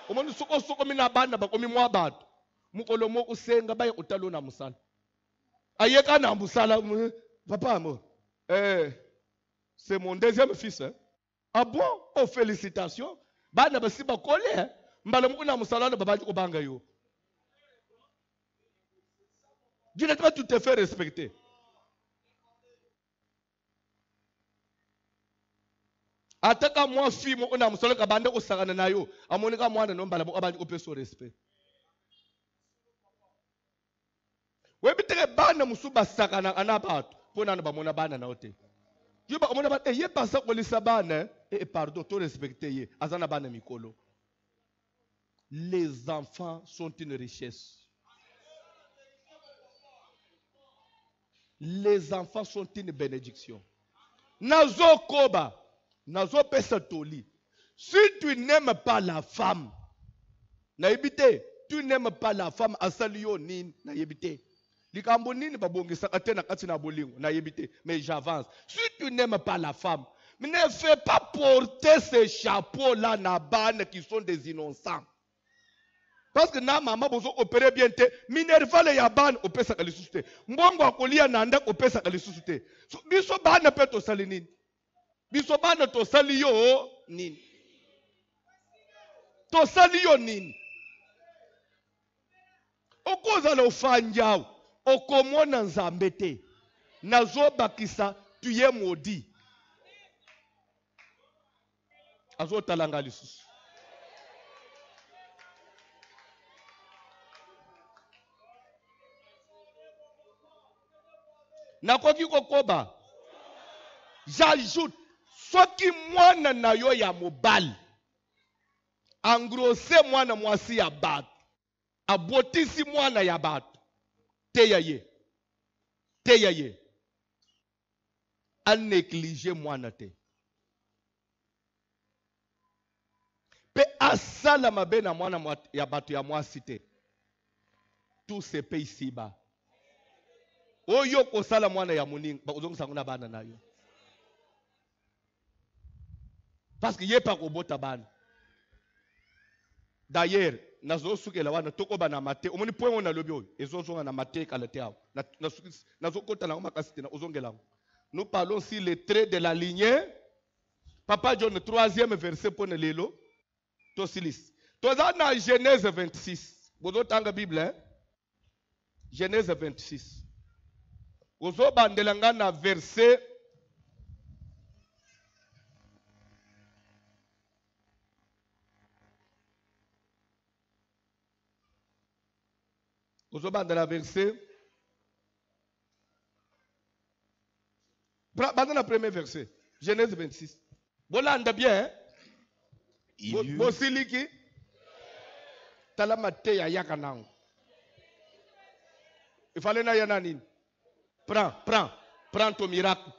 A: omoni soko mina bana bakomi mwa batu. Mukolo mo usenga baye utalo na musala. Ayeka na musala, papa mo. C'est mon deuxième fils. Ah bon? Oh, félicitations. Bana basi bakole, mbala muko na musala na babaji ko banga yo. Dieu n'est pas tout à fait respecté. Ataka mwa fi mo na musala ka bande ko sakana na yo. Amoni ka mwana no mbala mo abandi ko peso respect. Webitere bana musuba sakana anabatu pona na bamona bana na ote. Yuba omona ba ye pasa kolisa bana pardon to respecter ye azana bana mikolo. Les enfants sont une richesse. Les enfants sont une bénédiction. Nazo koba, nazo pesa toli. Si tu n'aimes pas la femme, na yebite, tu n'aimes pas la femme asalio nin na yebite. Likambo nini babongisa katena katina bolingo na yebite, mais j'avance. Si tu n'aimes pas la femme, ne fais pas porter ces chapeaux là na banne qui sont des innocents. Parce que na mama bozo opérer bien te, minervale ya ban opesa kalisuste. Mbongo akolia na nda opesa kalisuste. So biso bana pe to sali nini? Biso bana to sali yo nini? To sali yo nini? Okoza na ofanjao, okomona nzambe te. Nazobakisa tu ye maudit. Azo talanga lisusu. Nakoki kokoba. J'ajoute, soki mwana na yo ya mobali, engrosse mwana mwasi ya batu, abotisi mwana ya batu, teya ye, a néglige mwana te. pe asala mabe na mwana ya bato ya mwasi te. Tout se paye ici-bas. Oyo kosala mwana ya moninga bakozongisa ngo na bana na yo. Parce que ye pa kobota bana. D'ailleurs, nazosukela wana tokoba na mate. Omoni point on a lobi oyo ezozonga na mate kala te awo. Nazokota na makasi te na ozongela ngo. Nous parlons sur les traits de la lignée. Papa John, 3e verset pour le lelo. Tosilis. Toza na Genèse 26. Bozo tanga Bible, hein? Genèse 26. Bozo bandelanga na verset. Bozo bandela verset. Bandez le premier verset. Genèse 26. Bolanda bien, hein? Bosiliki. Talamate ya yakanang. Il fallait na yananine. Prends ton miracle.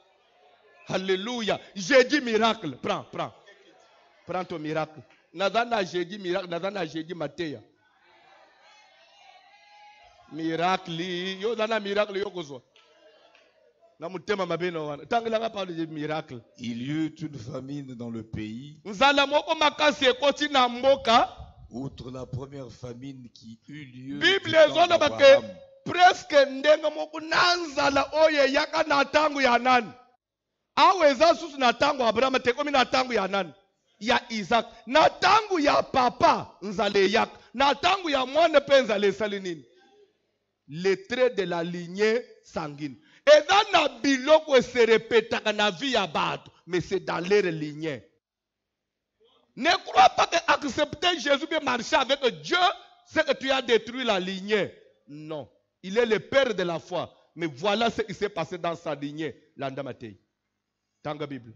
A: Alléluia. J'ai dit miracle. Prends ton miracle. Nazana j'ai dit miracle. Nazana j'ai dit mateya. Miracle. Yo zana miracle yo kozo.
C: Il y eut une famine dans le pays. Outre la première famine qui eut lieu.
A: Bible presque ndenga moko nanzala oye yaka na tangu ya nani. Aweza susu na tangu Abraham tekomi na tangu ya nani? Ya Isaac. Na tangu ya papa nzale yak. Na tangu ya mwana pe nzale salinini. Les traits de la lignée sanguine. Et dans la biloko se répète dans la vie à battre, mais c'est dans l'air lignée. Ne crois pas que accepter Jésus et marcher avec Dieu, c'est que tu as détruit la lignée. Non. Il est le père de la foi. Mais voilà ce qui s'est passé dans sa lignée. L'Andamatei. Tanga Bible.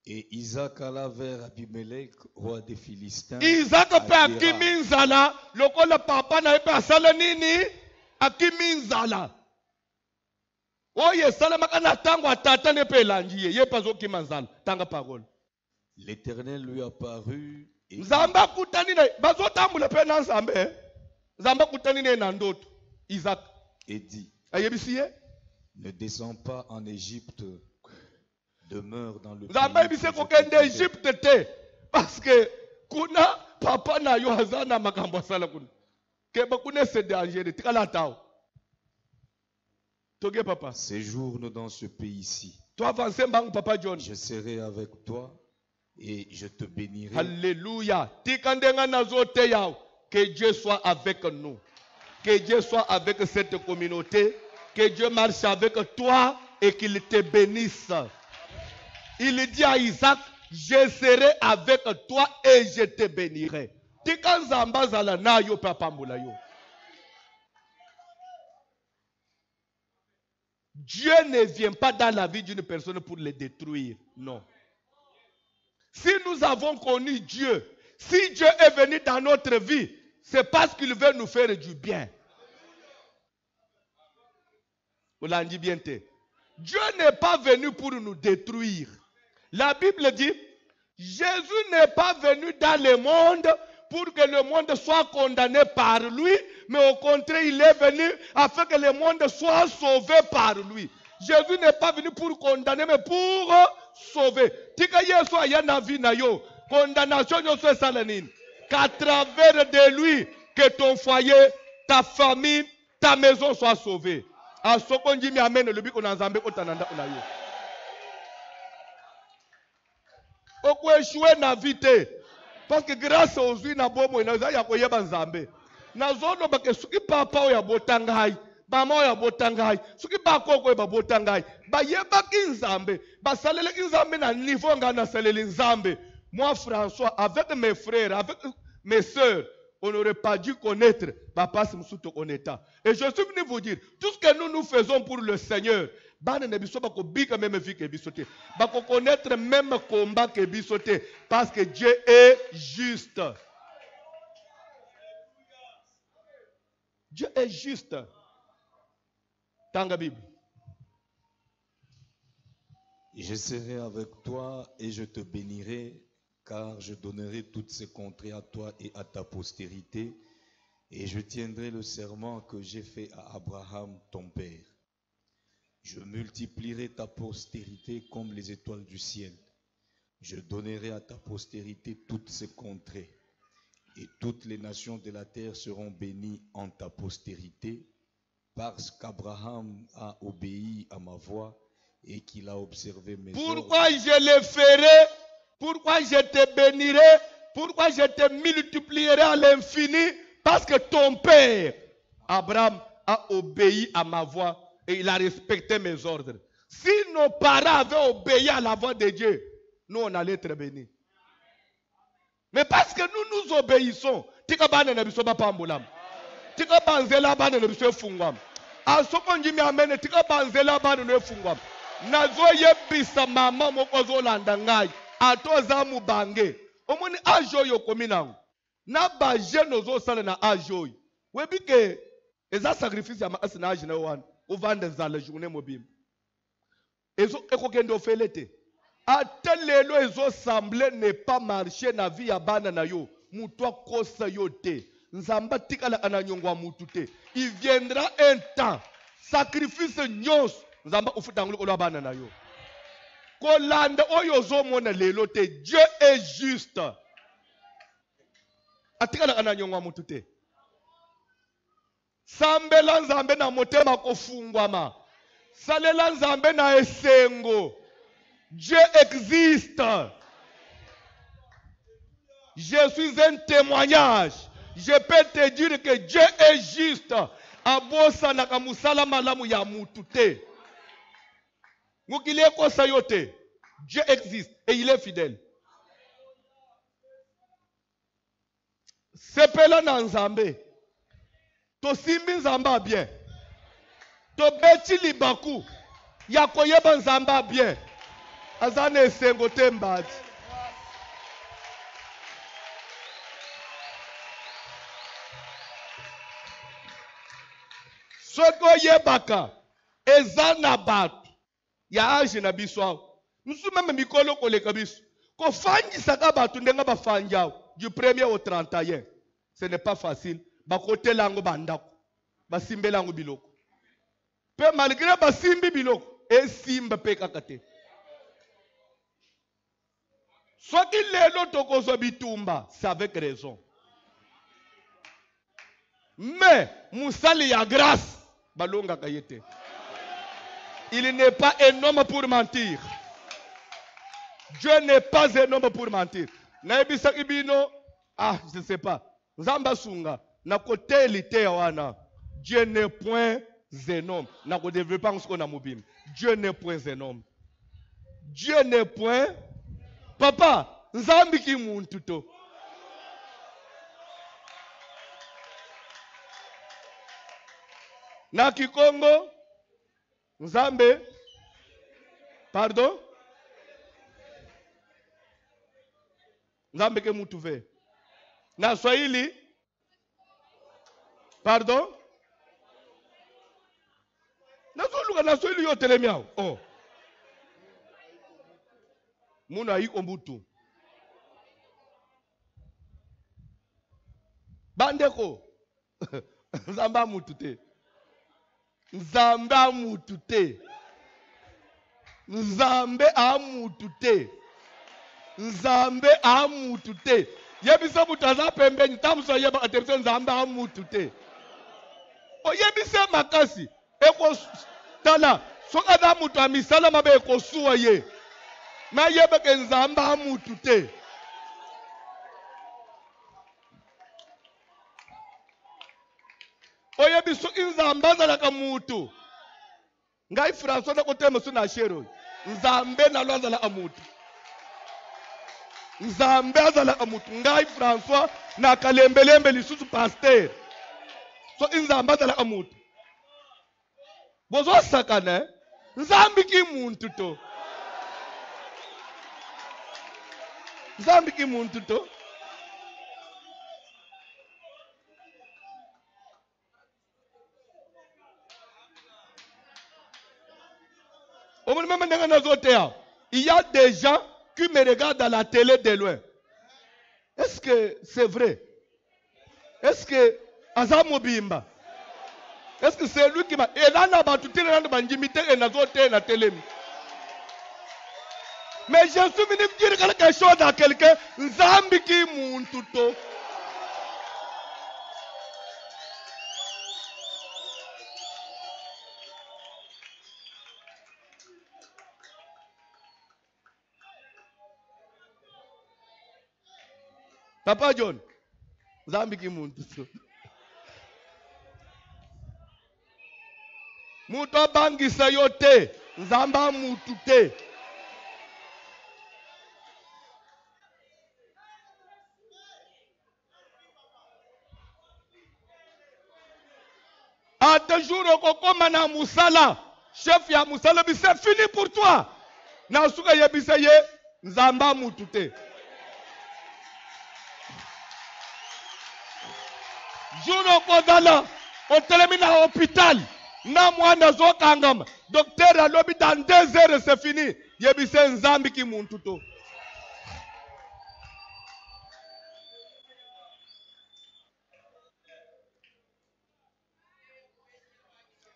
C: Et Isaac alla vers Abimelech, roi des Philistins.
A: Isaac peut akiminzala. Loko le papa n'a pas sala nini. Akiminzala.
C: L'Éternel lui apparut et dit, ne descends pas en Égypte, demeure dans le pays.
A: Parce que kuna papa na yo hazana makambo sala kuna. Keba kuna se danger tikala tao. Toge papa.
C: Séjourne dans ce pays-ci.
A: Toi avancez mbang papa John.
C: Je serai avec toi et je te bénirai.
A: Alléluia. Tikandenga nazote yao. Que Dieu soit avec nous. Que Dieu soit avec cette communauté. Que Dieu marche avec toi et qu'il te bénisse. Il dit à Isaac, je serai avec toi et je te bénirai. Tikanzamba zala na yo papa mbula yo. Dieu ne vient pas dans la vie d'une personne pour le détruire. Non. Si nous avons connu Dieu, si Dieu est venu dans notre vie, c'est parce qu'il veut nous faire du bien. Vous l'avez dit bien. Dieu n'est pas venu pour nous détruire. La Bible dit, Jésus n'est pas venu dans le monde pour que le monde soit condamné par lui, mais au contraire, il est venu afin que le monde soit sauvé par lui. Jésus n'est pas venu pour condamner, mais pour sauver. Tika Yesu ayana vi na yo, condamnation yo so salanine. Qu'à travers de lui, que ton foyer, ta famille, ta maison soit sauvée. A sokonji mi amen le bi ko nzambe ko tananda na yo. Oko échoué na vite. Parce que grâce aux huiles na bomo inaza ya koyeba nzambe. Na zono bake suki papa o ya botangai, mama o ya botangai, suki bakoko ba botangai, ba yeba ki nzambe, ba salele ki nzambe na niveau nga na salele nzambe. Moi François avec mes frères, avec mes sœurs, on n'aurait pas dû connaître Papa Simsuto Oneta. Et je suis venu vous dire, tout ce que nous faisons pour le Seigneur, connaître même combat que bisoté, parce que Dieu est juste. Dieu est juste. Tanga Bible.
C: Je serai avec toi et je te bénirai, car je donnerai toutes ces contrées à toi et à ta postérité, et je tiendrai le serment que j'ai fait à Abraham, ton père. Je multiplierai ta postérité comme les étoiles du ciel. Je donnerai à ta postérité toutes ces contrées, et toutes les nations de la terre seront bénies en ta postérité, parce qu'Abraham a obéi à ma voix et qu'il a observé mes ordres.
A: Pourquoi je le ferai? Pourquoi je te bénirai? Pourquoi je te multiplierai à l'infini? Parce que ton père, Abraham, a obéi à ma voix et il a respecté mes ordres. Si nos parents avaient obéi à la voix de Dieu, nous on allait être bénis. Mais parce que nous obéissons, tika bana na biso ba pambolam. Tika banzela bana na biso fungwam. Asoko njimi amene tika banzela bana na fungwam. Nazo yebisa mama moko zolanda ngai. Atoza mubange. Omoni ajo yo kominango. Na ba jeune zo sala na ajo. Webike eza sacrifice ya maasi na ajina wan. Ovande zala journée mobile. Ezo ekokende ofelete. Atelelo ezo semble ne pas marcher na vie ya bana na yo. Mutwa kosa yo te. Nzamba tikala ananyongwa mutu te. Il viendra un temps. Sacrifice nyos. Nzamba ufutanguliko lo bana na yo. Kolanda oyo zo mona lelo te. Dieu est juste. Atikala ananyongwa mutu te. Sambela nzambe na motema kofungwama. Salela nzambe na esengo. Dieu existe. Je suis un témoignage. Je peux te dire que Dieu est juste. Abosa na kamusala malamu ya mutu te. Ngukile kosa yote. Dieu existe et il est fidèle. Sepela na nzambe. To simbi nzamba bien. To beti libaku. Ya koyeba nzamba bien. Azane esengo te mbadi. Soko yebaka. Ezana batu. Ya aji na biso. Nusu meme mikolo koleka biso. Ko fangi saka batu ndenga ba fanjao. Du 1er au 31. Ce n'est pas facile. Bakote lango bandako. Basimbe lango biloko. Pe malgré basimbi biloko. Esimba pe kakate. Soki lelo tokozo bitumba, c'est avec raison. Mais, Moussali ya grâce, balonga kayete. Il n'est pas un homme pour mentir. Dieu n'est pas un homme pour mentir. Naibisa ibino, je ne sais pas. Zamba sunga, na kote lite wana. Dieu n'est point un homme. Na ko développer ce qu'on a mobile. Dieu n'est point un homme. Dieu n'est point. Papa, nzambi ki muntu to. Na Kikongo, nzambe. Pardon? Nzambe ke muntu ve. Na Swahili? Pardon? Nazoluka na Swahili yo telemiao. Oh. Muna yi ombutu. Bandeko. Nzamba mutute. Nzambe amutute. Nzambe amutute. Nzambe amutute. Yebisa mutaza pembeni tamuso yeba atepse nzambe amutute. O yebisa makasi. Eko tala. Soka da mutu amisala mabe eko suwa ye. Ma yebe ke nzamba amutu te. Oye biso nzamba zalaka mutu. Ngai François na kotema so na shero. Nzambe na lwa zala amutu. Nzambe azala amutu. Ngai François na kalembelembe lisusu pasteur. So nzamba zala amutu. Bozo sakana. Nzambi ki muntu to. Nzambi ki muntu to. Il y a des gens qui me regardent à la télé de loin. Est-ce que c'est vrai? Est-ce que Azamo Bimba? Est-ce que c'est lui qui m'a... Et là, n'a pas tout le monde. Mais je suis venu dire quelque chose à quelqu'un. Zambi qui m'untuto. Papa John, Zambi qui m'untuto. Muto bangisa yote, Zamba mutute. À deux jours, on na musala, chef ya musala, c'est fini pour toi. Na suka yebisaye, Zamba mutute. Jour kodala, on termine à l'hôpital. Na mwana zokangama. Docteur a lobby dans 2 heures, c'est fini. Yebise Nzambi ki muntuto.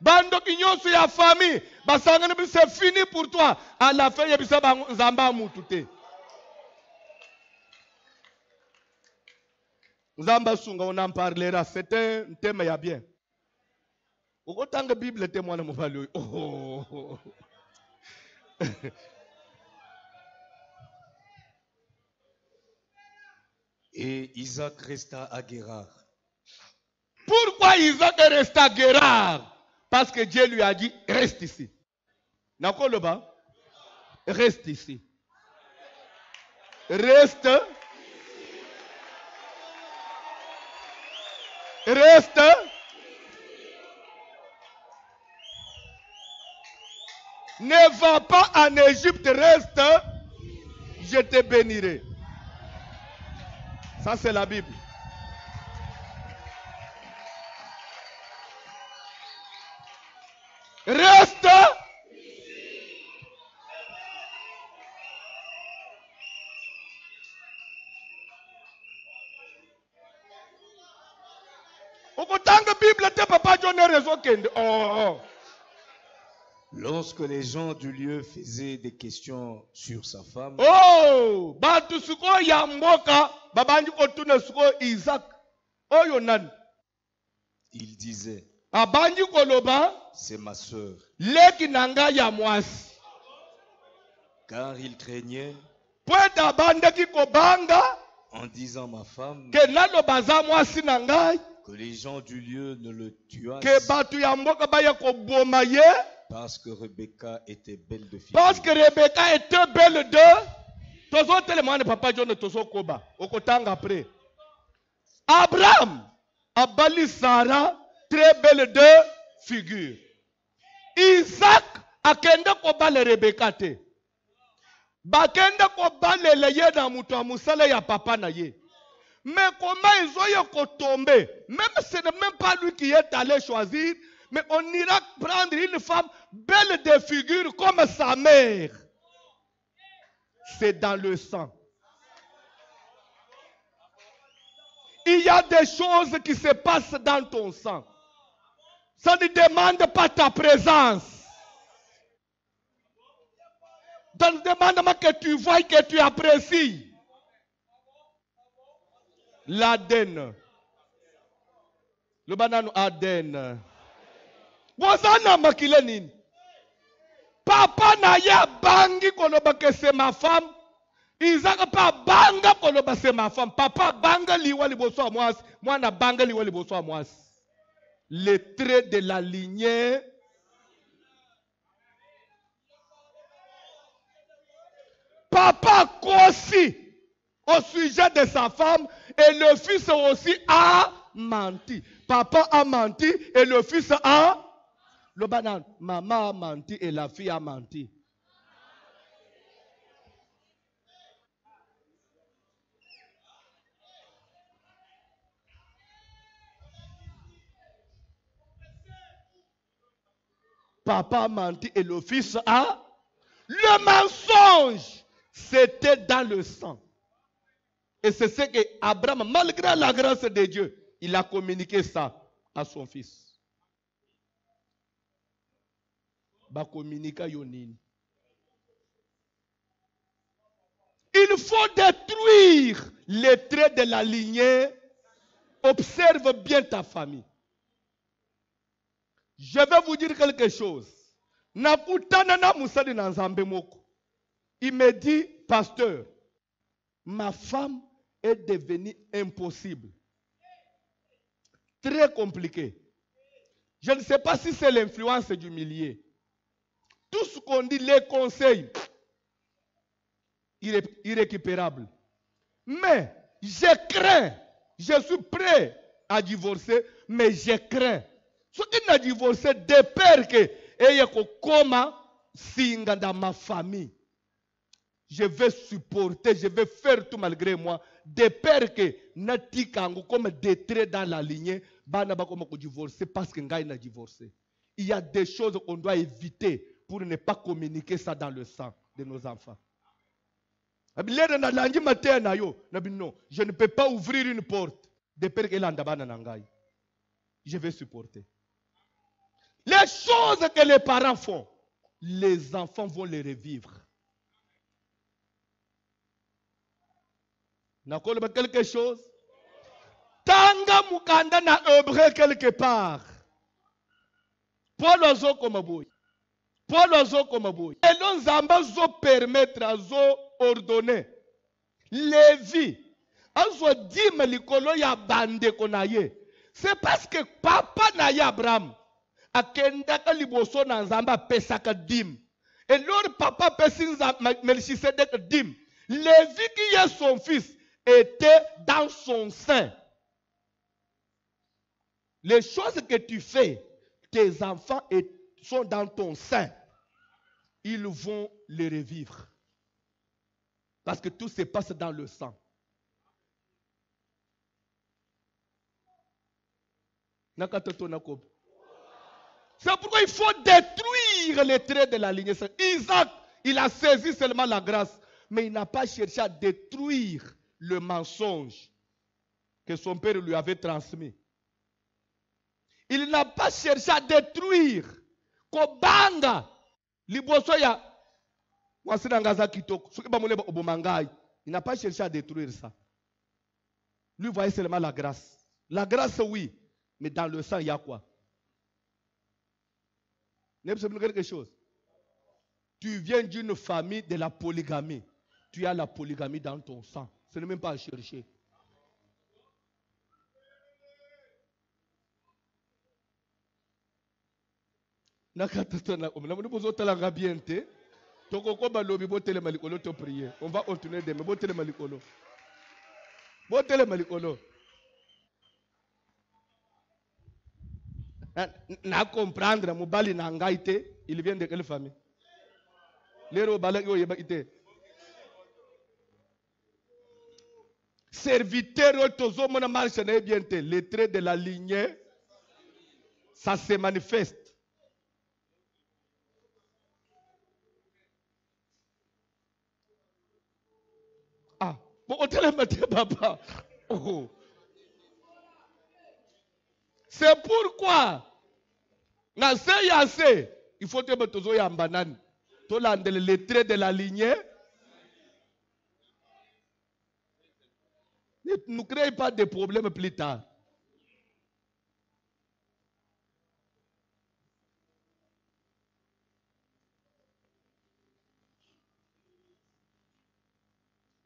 A: Bando ki nyonso ya famille, basangana bi c'est fini pour toi. À la fin yebise Nzamba mutute. Nzamba sunga on en parlera, c'est un thème ya bien. Autant que Bible témoigne mon valeur. Oh.
C: Et Isaac resta à Guérar.
A: Pourquoi Isaac reste à Guérar? Parce que Dieu lui a dit, reste ici. N'ako le bas? Reste ici. Reste. Reste. Ne va pas en Égypte, reste, je te bénirai. Ça, c'est la Bible. Reste. Autant que Bible, te papa John a raison. Oh.
C: Lorsque les gens du lieu faisaient des questions sur sa femme,
A: oh, batu suko ya mboka, babanji kotuna suko Isaac. Oh yonan.
C: il disait,
A: Abanji koloba,
C: c'est ma sœur.
A: leki nanga ya mwasi.
C: Car il craignait,
A: Pweta bande ki kobanga,
C: en disant ma femme,
A: ke nalo baza mwasi nangai,
C: que les gens du lieu ne le tuassent,
A: ke batu ya mboka baya koboma ye,
C: parce que Rebecca était belle de figure.
A: parce que Rebecca était belle de, tozo telemane papa John tozo koba, okotanga après. Abraham, abali Sarah, très belle de figure. Isaac, akende koba le Rebecca te. Bakende koba le ye na mutu a musala ya papa na ye. Mais comment ils ont tombé? Même ce n'est même pas lui qui est allé choisir, mais on ira prendre une femme belle de figure comme sa mère. C'est dans le sang. Il y a des choses qui se passent dans ton sang. Ça ne demande pas ta présence. Ça ne demande pas que tu vois, que tu apprécies. L'Aden. Le banano Aden. Wazana makilenin. Papa na ya bangi koloba que c'est ma femme. Isaac pa banga koloba c'est ma femme. Papa banga liwa liboso amwas. Moi na banga liwa liboso amwas. Les traits de la lignée. Papa aussi au sujet de sa femme et le fils aussi a menti. Papa a menti et le fils a... Le banane, maman a menti et la fille a menti. Papa a menti et le fils a... Le mensonge, c'était dans le sang. Et c'est ce que Abraham, malgré la grâce de Dieu, il a communiqué ça à son fils. Ba communiquer yonini. Il faut détruire les traits de la lignée. Observe bien ta famille. Je vais vous dire quelque chose. Nakutana na musali na nzambe moko. Il me dit, pasteur, ma femme est devenue impossible. Très compliqué. Je ne sais pas si c'est l'influence du milieu. Tout ce qu'on dit, les conseils, irrécupérable. Mais je crains, je suis prêt à divorcer, mais je crains. Ce qui n'a divorcé de peur que et koma singa dans ma famille. Je vais supporter, je vais faire tout malgré moi, de peur que natikango comme des traits dans la lignée, bana ba comme divorcer parce que ngai n'a divorcé. Il y a des choses qu'on doit éviter pour ne pas communiquer ça dans le sang de nos enfants. Je ne peux pas ouvrir une porte de peur que l'andabana nangai. Je vais supporter. Les choses que les parents font, les enfants vont les revivre. Nakoloba quelque chose? Tanga mukanda na œuvre quelque part. Paul ozo komaboy. Paul ozo komaboy. Et l'on zamba zo permettre zo ordonner. Lévi. Azo dim likolo ya bande konaye. C'est parce que papa na ya Abraham. Akendaka liboso na nzamba pesaka dim. Et leur papa pesinza Melchisedek dim. Lévi qui est son fils était dans son sein. Les choses que tu fais, tes enfants sont dans ton sein. Ils vont les revivre. Parce que tout se passe dans le sang. C'est pourquoi il faut détruire les traits de la lignée. Isaac, il a saisi seulement la grâce, mais il n'a pas cherché à détruire le mensonge que son père lui avait transmis. Il n'a pas cherché à détruire Kobanga Libosoya. Il n'a pas cherché à détruire ça. Lui voyait seulement la grâce. La grâce, oui, mais dans le sang, il y a quoi? Quelque chose. Tu viens d'une famille de la polygamie. Tu as la polygamie dans ton sang. Ce n'est même pas à chercher. On va continuer demain. Na comprendre mobali na ngaite, il vient de quelle famille? Lero balaki oyeba ite. Serviteur tozo mona marche na ebiente, les traits de la lignée, ça se manifeste. Ah, bon, on te l'a mis, papa. Oh. C'est pourquoi, il faut que tu sois en banane. Tu as les traits de la lignée. Ne créez pas de problèmes plus tard.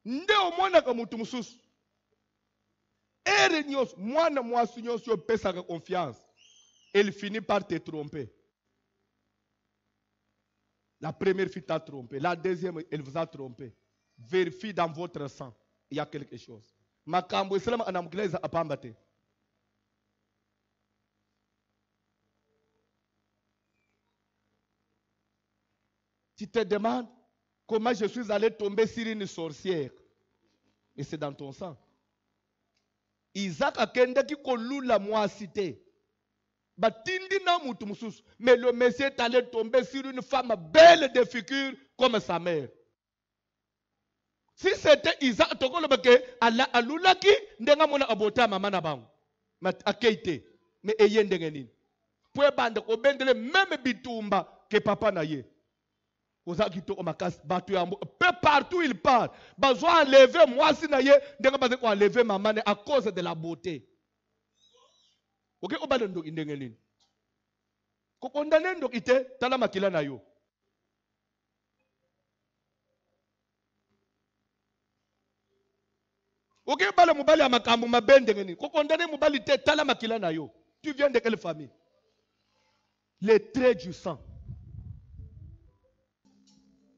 A: Ndeo mwana ka mutu mususu. Ere nyos mwana mwasi nyos yo pesa ka confiance. Elle finit par te tromper. La première fille t'a trompé. La deuxième, elle vous a trompé. Vérifie dans votre sang. Il y a quelque chose. Makambo islam anamgleza apambate. Tu te demandes comment je suis allé tomber sur une sorcière. Et c'est dans ton sang. Isaac a kenda ki kolula moasité. Batindi na mutu mususu. Mais le Messie est allé tomber sur une femme belle de figure comme sa mère. Si c'était Isaac, alulaki ndenga mona abota mama na bango. Akeite. Mais eye ndenge nini. Pwe bande ko bendele même bitumba que papa na ye. Ozaki to omakas batu ya peu partout il part. Besoin enlever moi si na ye ndenga baze ko enlever maman à cause de la beauté. OK obale ndo ndenge nini. Ko condamner ndo ite tala makila na yo. OK bale mobali ya makambo mabende ngeni. Ko condamner mobali te tala makila na yo. Tu viens de quelle famille? Les traits du sang.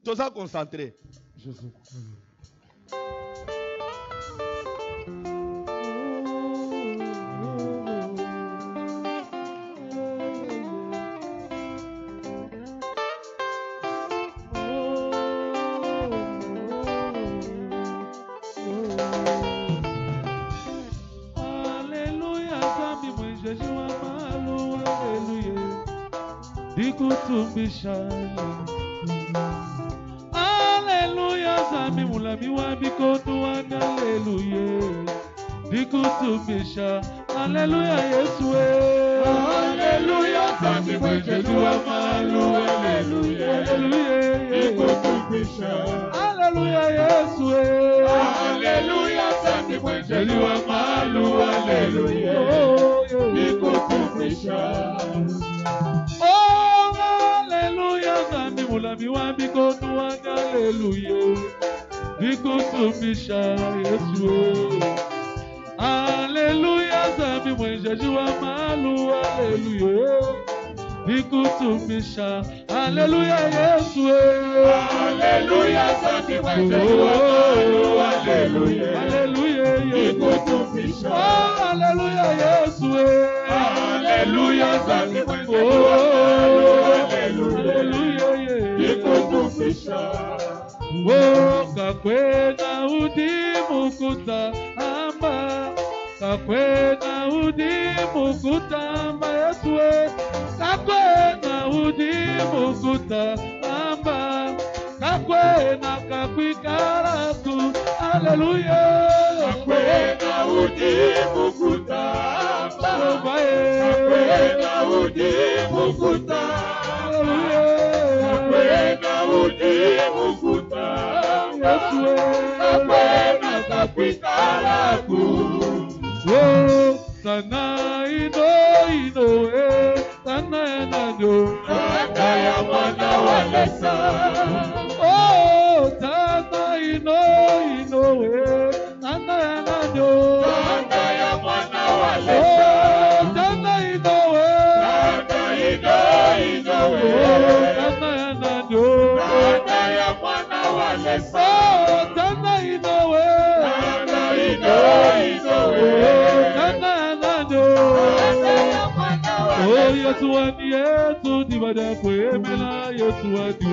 A: Tout ça concentré.
D: Jésus. Alléluia, Zami mulami wa bikotu wana alléluia. Dikutumbisha, alléluia Yesu. Alléluia, Zami mwenjeju wa malu, alléluia. Alléluia, dikutumbisha, alléluia Yesu. Alléluia, Zami mwenjeju wa malu, alléluia. Dikutumbisha. Zami mulami wa bikotu wanga alléluia. Dikutumbisha Yesu. Alléluia, Zami mwenjeji wa malu, alléluia. Dikutumbisha, alléluia Yesu. Alléluia, Zami mwenjeji wa malu, alléluia. Alléluia, dikutumbisha, alléluia Yesu. Alléluia, Zami mwenjeji wa malu, alléluia. Kakwena udimu kutamba, kakwena udimu kutamba Yesu. Kakwena udimu kutamba, kakwena kakwikaraku, haleluya. Kakwena udimu kutamba, kakwena udimu kutamba, kakwena udimu kutamba Yesu. Kakwena kakwikaraku, sana ino sana enanyo, sana ya mwana wa Lesa. Sana ino sana enanyo, sana ya mwana wa Lesa. Sana ino sana enanyo, sana ya mwana wa Lesa. Sana ino sana Yesu wani Yesu dibada kwemela, Yesu wani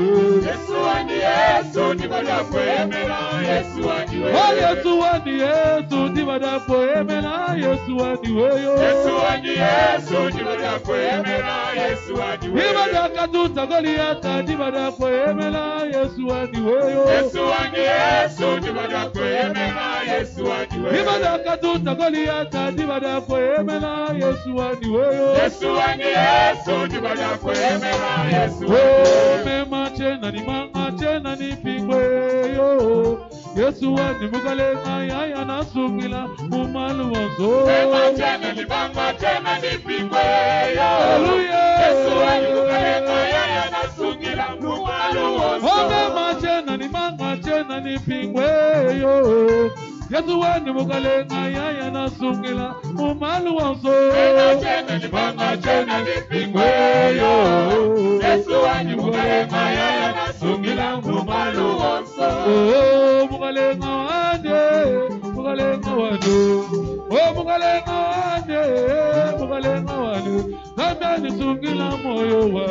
D: Yesu wani Yesu dibada kwemela, Yesu wani Yesu wani Yesu dibada kwemela, Yesu wani Yesu wani Yesu dibada kwemela, Yesu wani dibada katuta Goliata dibada kwemela, Yesu wani Yesu wani Yesu dibada kwemela, Yesu wani dibada katuta Goliata dibada kwemela, Yesu wani Yesu wani Yesu dibada kwemela, Yesu wani mema chena ni manga chena ni pingwe yo. Yesu wani mugale ngaya na sungila mumalu wanzo. Mema chena ni manga chena ni pingwe yo. Hallelujah. Yesu wani mugale ngaya na sungila mumalu wanzo. Mema chena ni manga chena ni pingwe yo. Yesu wani mugale ngaya na sungila mumalu wanzo. Mema chena ni manga chena ni pingwe yo. Yesu wani mugale ngaya na sungila mumalu wanzo. Mugale ngawande, mugale ngawande, mugale ngawande, mugale ngawande. Zamani sungila moyo wa,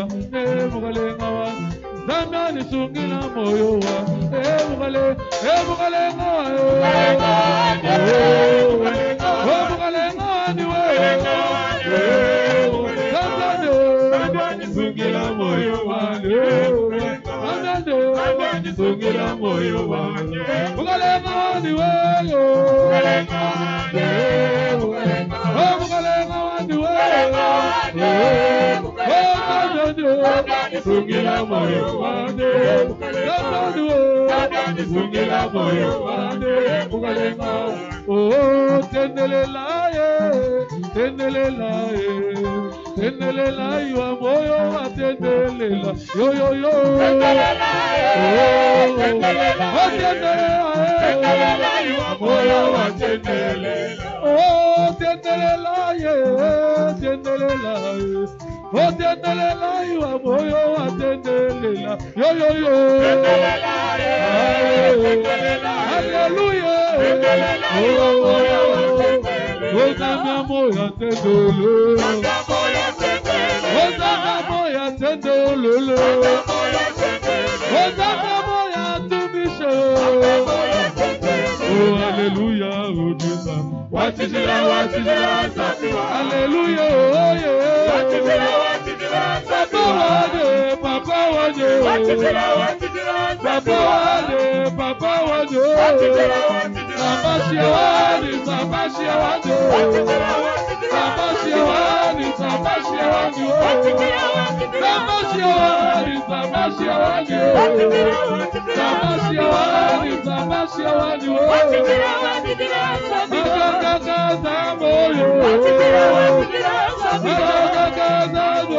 D: mugale ngawande. Zamani sungila moyo wa, mugale ngawande, mugale ngawande, Zamani sungila moyo wa, sungila moyo wangu mukalenga wandi weyo mukalenga wandi weyo sungila moyo wangu sungila moyo wangu mukalenga oh tendelelaye tendelela iwa moyo wa tendelela yo yo yo tendelela iwa moyo wa tendelela oh tendelela oh tendelela iwa moyo wa tendelela yo yo yo hallelujah Ozanga moya tendolo, Ozanga moya tendolo, Ozanga moya tumisho. Oh hallelujah, oh Jesus. Watijila, hallelujah, oh yeah. Watijila, Papa wade, Papa wade, Papa wade, Papa wade. Sabashiawani, Sabashiawani, Sabashiawani, Sabashiawani, Sabashiawani, Sabashiawani, Sabashiawani, Sabashiawani, Agagazamoyo,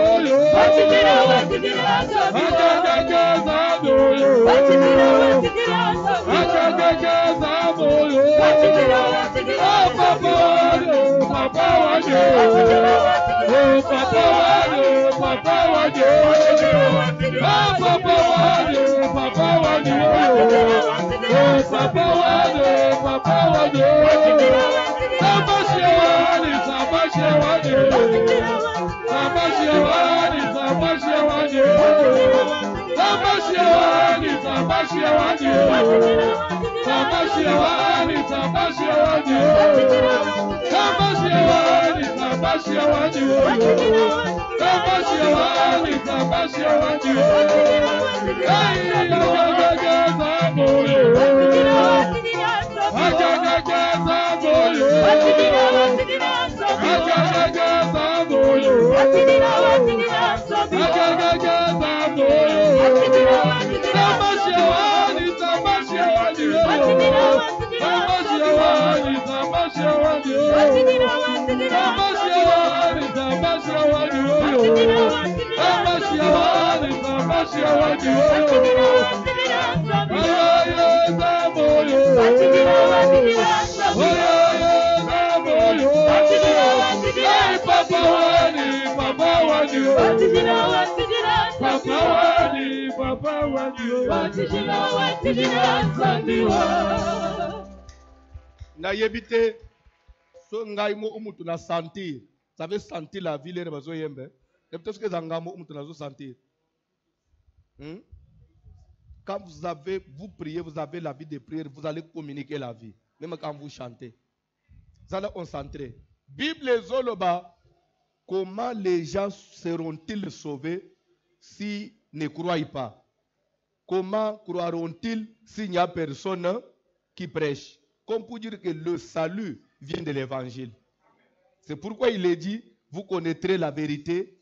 D: Agagazamoyo, Agagazamoyo, Papa wade, Papa wade, oh Papa wade, Papa wade, oh Papa wade, Papa wade, oh Papa wade, Papa wade, Sabashiawani, Sabashiawani, Sabashiawani, Sabashiawani, Sabashiawani, Sabashiawani, Sabashiawani, Sabashiawani, Sabashiawani, Sabashiawani, Sabashiawani, Sabashiawani, Agagazamoyo, Agagazamoyo, Agagazamoyo, Agagazamoyo, Sabashiawani, Sabashiawani, Sabashiawani, Sabashiawani, Sabashiawani, Sabashiawani, Sabashiawani, Sabashiawani, Zamoyo, Zamoyo, Papa wani, Papa wani, Papa wani, Papa wani, na yebite so ngai mo umutu na sentir, vous avez senti la vie les bazo yembe, et peut-être que zangamo umutu na zo sentir. Quand vous priez, vous avez la vie de prière, vous allez communiquer la vie, même quand vous chantez. Vous allez concentrer. Bible zoloba, comment les gens seront-ils sauvés s'ils ne croient pas? Comment croiront-ils s'il n'y a personne qui prêche? Comme pour dire que le salut vient de l'évangile. C'est pourquoi il est dit, vous connaîtrez la vérité.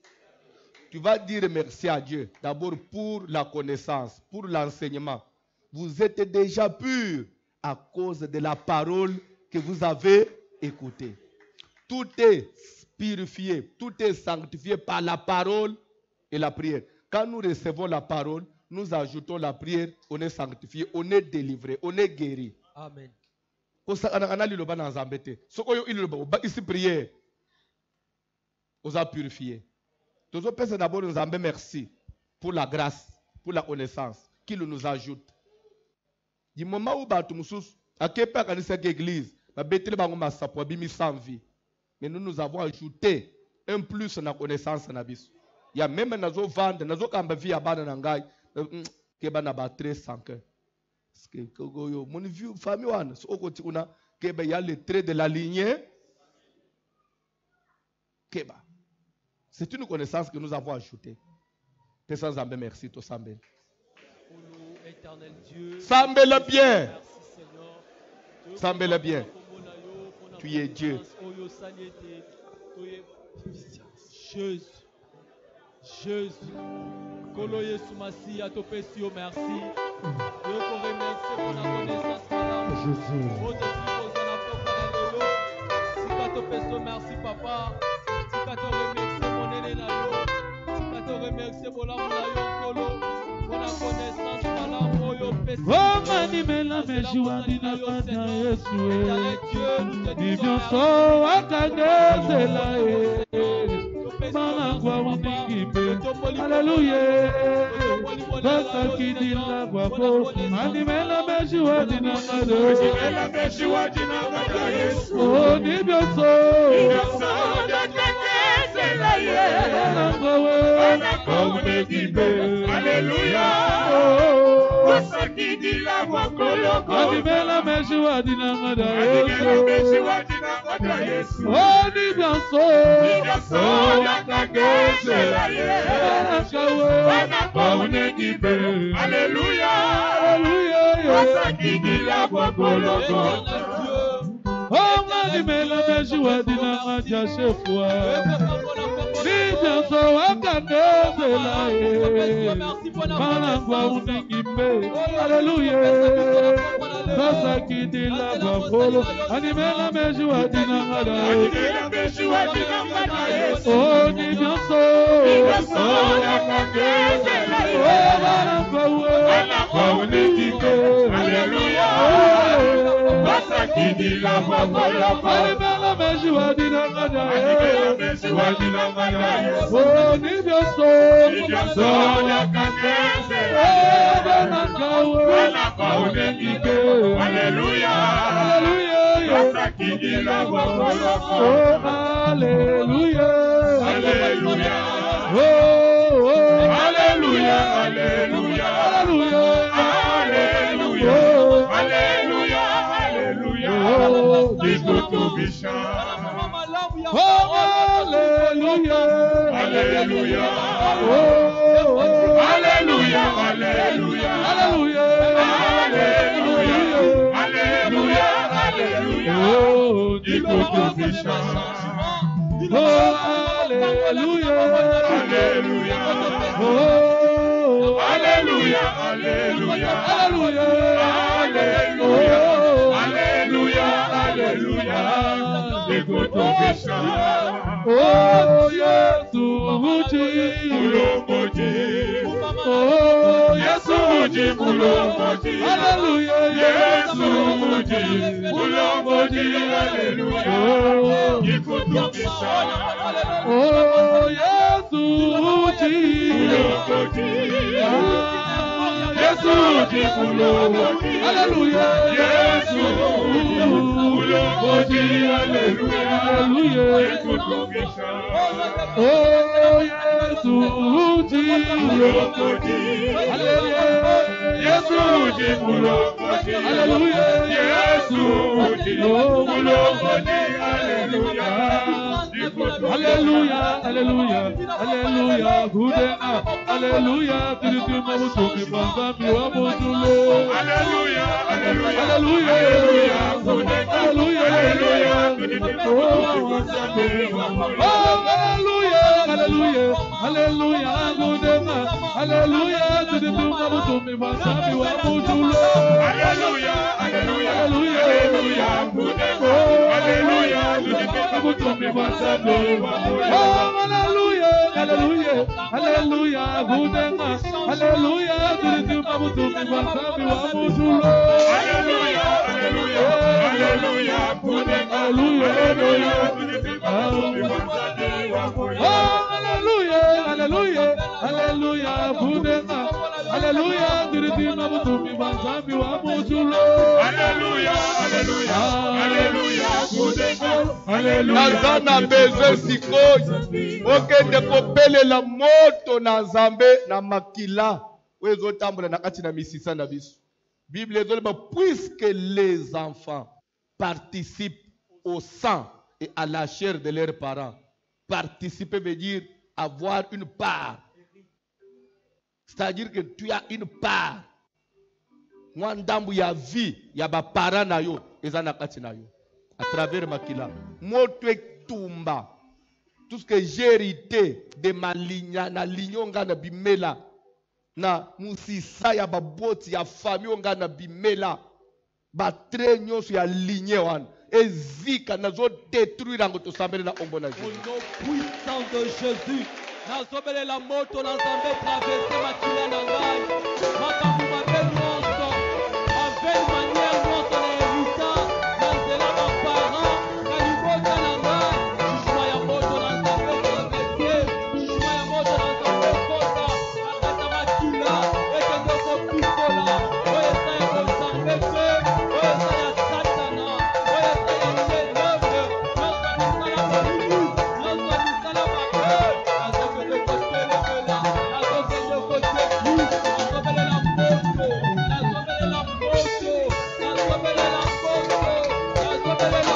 D: Tu vas dire merci à Dieu. D'abord pour la connaissance, pour l'enseignement. Vous êtes déjà purs à cause de la parole que vous avez écoutée. Tout est purifié, tout est sanctifié par la parole et la prière. Quand nous recevons la parole, nous ajoutons la prière, on est sanctifié, on est délivré, on est guéri.
B: Amen.
D: Ici prière, on a purifié. Nous avons d'abord nous en merci pour la grâce, pour la connaissance qu'il nous ajoute. Du moment où Batumoussous a képé à l'église, mais nous avons ajouté un plus na connaissance na biso. Il y a même nazo vendre, nazo kamba vie abana nangai, keba na ba très sans cœur. Parce que mon vieux famille wana, so okoti una keba y a le trait de la lignée. Keba. C'est une connaissance que nous avons ajoutée. Personne merci to sambe.
E: éternel Dieu.
A: Sambela bien.
E: Merci Seigneur.
A: Sambela bien. Tu es Dieu.
E: Jésus. Jésus. Kolo Yesu Masiya topesi yo merci. Yo ko remercier pour la connaissance madame.
D: Jésus.
E: Votre fils na pokala lelo. Sika topesi yo merci papa. Sika to remercier mon aîné na yo. Sika to remercier bolamu na yo kolo. Pour la connaissance madame oyo pesi.
D: Oh mani mela mejiwa dina kata Yesu. Divyo so akagezela Malangwa uningimbe. Hallelujah. Basa kidila kwako. Mani mela mejiwa dina kata Yesu. Oh divyo so akagezela Malangwa uningimbe. Hallelujah. Adimela mejiwa dinangada Yesu. Oh, nibyanso. Yakageze. Nakawe. Paunegibe. Hallelujah. Hallelujah. Oh, manimela mejiwa dinangada Shefwa. Nibyanso yakageze la Malangwa uningimbe. Hallelujah. Sasa kidila bafolo. Animela mejiwa dinangada. Oh, nibyanso. Yakagezela. Oh, Malangwa uningimbe. Hallelujah. Sasa kidila bafolo. Animela mejiwa dinangada. Oh, nibyanso. Yakagezela. Hallelujah. Hallelujah. Oh, hallelujah. Hallelujah. Oh, hallelujah. Hallelujah. Hallelujah. Hallelujah. Hallelujah. Oh, hallelujah. Hallelujah. Oh, hallelujah. Hallelujah. Hallelujah. Hallelujah. Hallelujah. Oh, dikutubisha. Oh, hallelujah. Hallelujah. Oh, hallelujah. Hallelujah. Hallelujah. Hallelujah. Hallelujah. Dikutubisha. Oh, Yesu muji. Oh, Yesu muji mulomoji. Hallelujah. Yesu muji mulomoji. Hallelujah. Yikutubisha. Oh, Yesu muji mulomoji. Yesu muji mulomoji. Hallelujah. Yesu mulomoji. Hallelujah. Yikutubisha. Oh, Yesu muji mulomoji. Hallelujah. Yesu muji mulomoji. Hallelujah. Yesu muji mulomoji. Hallelujah. Hallelujah. Hallelujah. Hallelujah. Gudena. Hallelujah. Tilituma mutuki banzami wa mutulo. Hallelujah. Hallelujah. Hallelujah. Hallelujah. Hallelujah. Hallelujah. Hallelujah. Gudena. Hallelujah. Tilituma mutuki banzami wa mutulo. Hallelujah. Hallelujah. Hallelujah. Hallelujah. Hallelujah. Hallelujah. Hallelujah. Gudena. Hallelujah. Tilituma mutuki banzami wa mutulo. Hallelujah. Hallelujah. Hallelujah. Hallelujah. Hallelujah. Hallelujah. Gudena. Hallelujah. Tilituma mutuki banzami wa mutulo. Hallelujah. Hallelujah. Hallelujah.
A: Naza na besoin sikoyi okende kopelela moto na Nzambe na makila oyo ezotambola na kati na misisa na biso. Bible ezoloba puisque les enfants participent au sang et à la chair de leurs parents. Participer veut dire avoir une part. C'est-à-dire que tu as une part mwa ndambu ya vie ya bapara na yo eza na kati na yo à travers makila moto etumba tout ce que j'ai hérité de ma ligne na ligne onga na bimela na musisa ya baboti ya famille onga na bimela batre nyonso ya ligne wana ezika nazo détruire yango tosambeli na ombo na
E: Au
A: Jésus.
E: nom puissant de Jésus, nazobele la moto na nzambe traverse makila na ngai makambo mabe nyonso avec manière nyonso na héritage na nzela baparent na libota na ngai jugement ya moto na nzambe traverse jugement ya moto na nzambe kota na kati ya makila ekende kopikola oyo eza ya konzambe te oyo eza ya satana oyo eza ya ténèbre nyonso ya misala molili nyonso ya misala mabe azokende kotelemela azokende kotekli azobelela moto nazobelela moto nazobelela moto nazobelela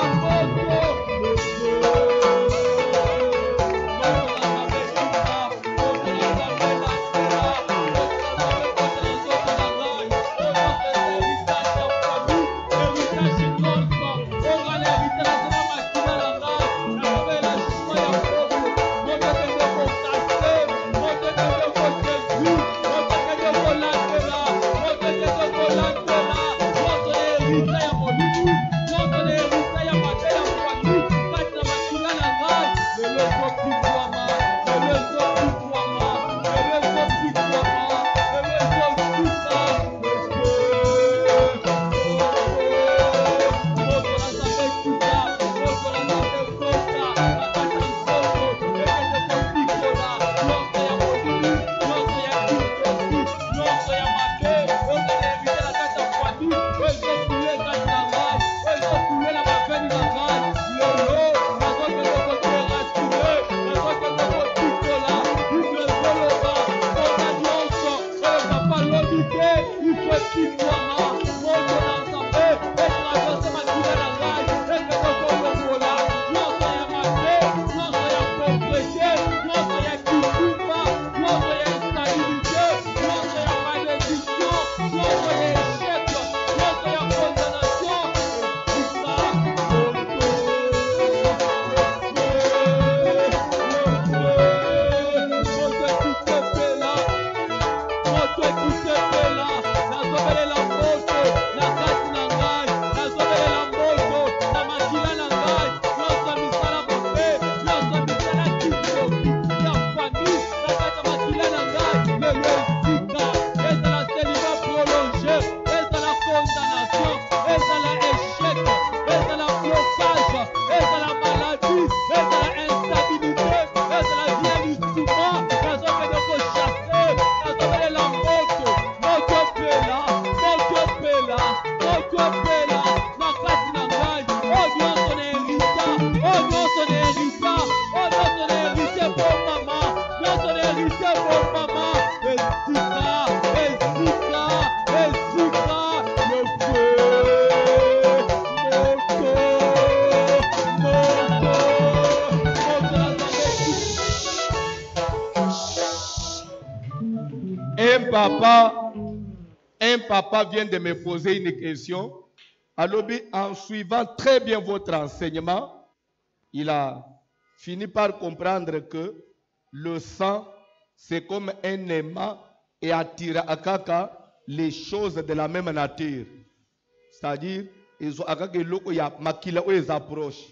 A: Un papa vient de me poser une question. Alors, en suivant très bien votre enseignement, il a fini par comprendre que le sang, c'est comme un aimant et attire à kaka les choses de la même nature. C'est-à-dire, ils ont makila où ils approchent.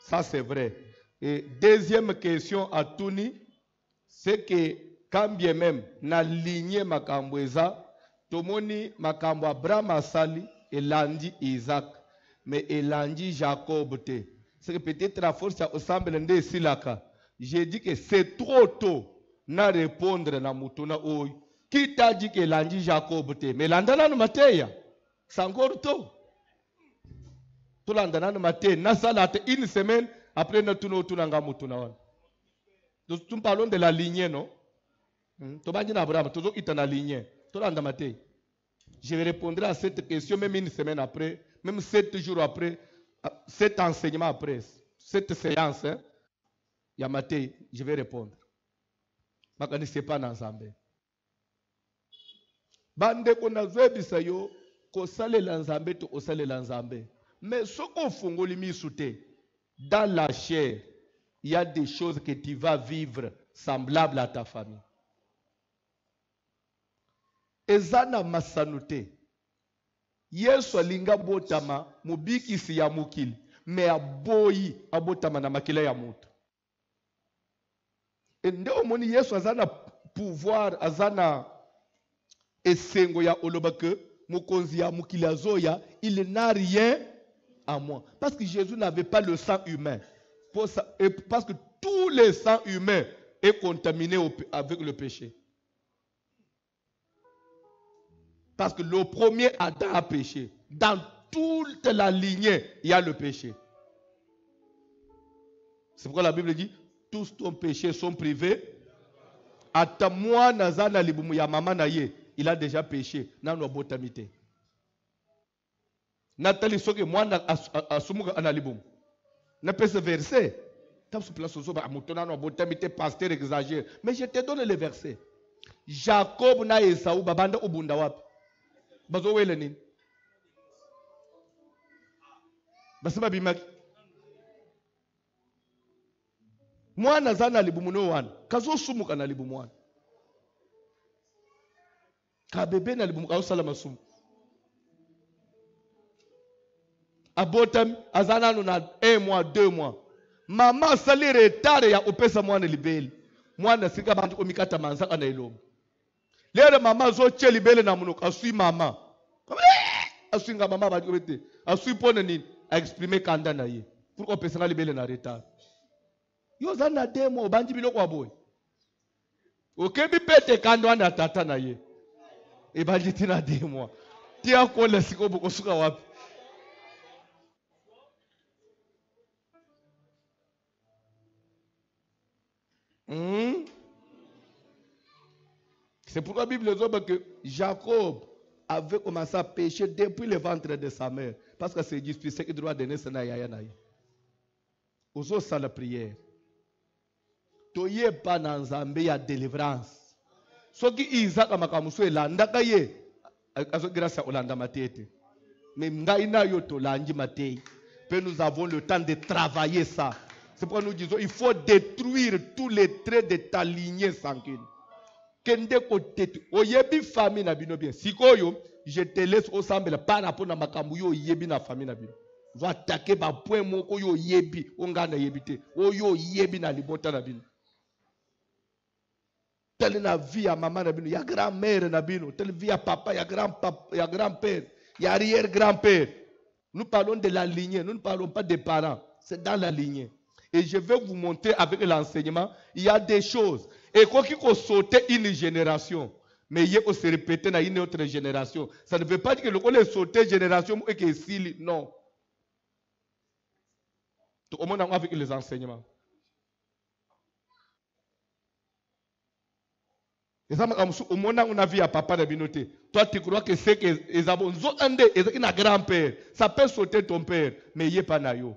A: Ça, c'est vrai. Et deuxième question à Tuni, c'est que quand bien même, na lignée makambweza, tomoni makambo Abraham asali, elandi Isaac, mais elandi Jacob te. C'est que peut-être la force à ensemble de silaka. J'ai dit que c'est trop tôt na répondre na mutuna oy. Qui t'a dit que elandi Jacob te? Mais landana no mateya. C'est encore tôt. Tout landana no mateya. Na salate une semaine après na tuno tunanga mutuna wan. Donc nous parlons de la lignée, non? Tobandi na Abraham, toujours ita na lignée. Tout landa mateya. Je répondrai à cette question même une semaine après, même 7 jours après, cet enseignement après, cette séance, hein, Yamate, je vais répondre. Makani c'est pas ensemble. Bande kona zebi sayo, kosalela nzambe to kosalela nzambe. Mais ce qu'on fongoli misute, dans la chair, il y a des choses que tu vas vivre semblables à ta famille. Ezana masanute. Yesu alinga botama mubikisi ya mukili, me aboyi abotama na makila ya mutu. Nde omoni Yesu azana pouvoir, azana esengo ya olobake mukonzi ya mukili azoya, il n'a rien à moi. Parce que Jésus n'avait pas le sang humain. Parce que tout le sang humain est contaminé avec le péché. Parce que le premier Adam a péché. Dans toute la lignée, il y a le péché. C'est pourquoi la Bible dit, tous ton péché sont privés. Ata moi nazana libumu ya mama na ye, il a déjà péché. Nano botamite. Nathalie soke moi na asumuka analibumu. Na peut se verser. Pasteur exagère. Mais je te donne le verset. Jacob na Esau babanda ubunda wapi? Bazo wele nini? Basema bimaki. Mwana zana libumuno wana. Kazo sumu kana libumu wana. Ka bebe na libumu ka salama sumu. Abotam azana no na 1 mois, 2 mois. Mama sali retard ya opesa mwana libeli. Mwana sika bantu omikata manzaka na ilobo. Lere mama zo che libeli na munuka asui mama. Asui nga mama bantu obete. Asui pone nini a exprimer kanda na ye. Pour opesa na libeli na retard. Yo zana demo banji biloko aboy. Okebi pete kando wana tata na ye. E banji tina demo. Tia kole siko boko suka wapi. C'est pourquoi la Bible dit que Jacob avait commencé à pécher depuis le ventre de sa mère. Parce que c'est disputé qu'il doit donner son aïe. Ozo sa la prière. Toye pas dans Zambé ya délivrance. Ce qui Isaac a makamuso elanda kaye. Azo grâce à Olanda matete. Mais ngaina yo to lanji matei. Puis nous avons le temps de travailler ça. C'est pourquoi nous disons il faut détruire tous les traits de ta lignée sanguine. Kende kotetu oyebi famille na bino bien. Sikoyo je te laisse au sambela par rapport na makambu yo yebi na famille na bino. Zo attaquer ba point moko yo yebi ongana yebite. Oyo yebi na libota na bino. Telle na vie ya maman na bino, ya grand-mère na bino, telle vie ya papa, ya grand-père, ya arrière-grand-père. Nous parlons de la lignée, nous ne parlons pas des parents, c'est dans la lignée. Et je vais vous montrer avec l'enseignement, il y a des choses. Et quoi qu'il faut sauter une génération, mais il faut se répéter dans une autre génération. Ça ne veut pas dire que le est sauter génération et que si non. Tout le monde avec les enseignements. Et ça, au moment où on a vu à papa de binoté, toi tu crois que c'est que les abonnés, ils ont grand-père, ça peut sauter ton père, mais il n'y a pas naïo.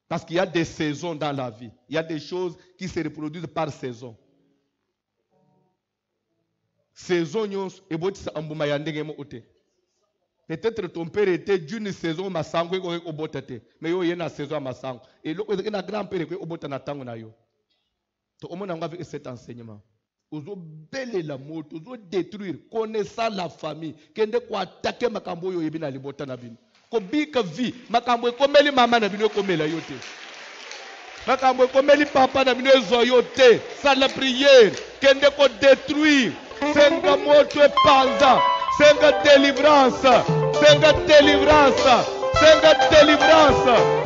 A: Parce qu'il y a des saisons dans la vie. Il y a des choses qui se reproduisent par saison. Saison, peut-être ton père était d'une saison, mais il y a une saison à sang. Et l'autre, il y a un grand-père qui est au monde avec cet enseignement. Ozo belle la mort, ozo détruire, connaissant la famille, kende ko attaquer makambo yo yebina libota na bino. Ko bika vie, makambo komeli mama na bino komela yote. Makambo komeli papa na bino zo yote. Ça la prière, kende ko détruire, senga moto e panza, senga délivrance, senga délivrance, senga délivrance.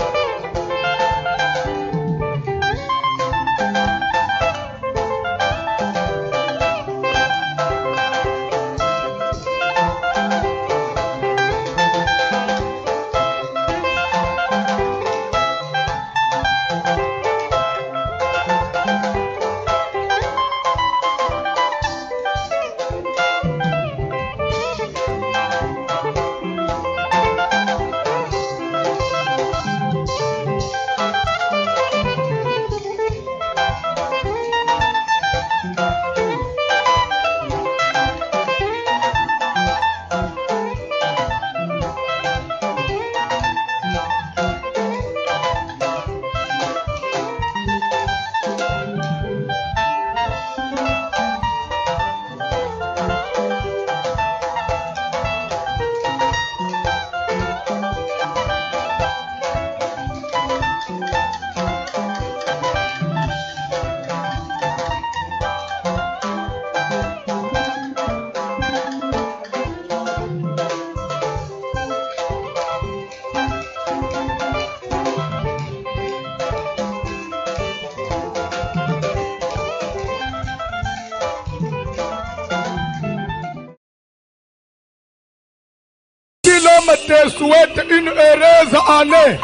F: te souhaite une heureuse année.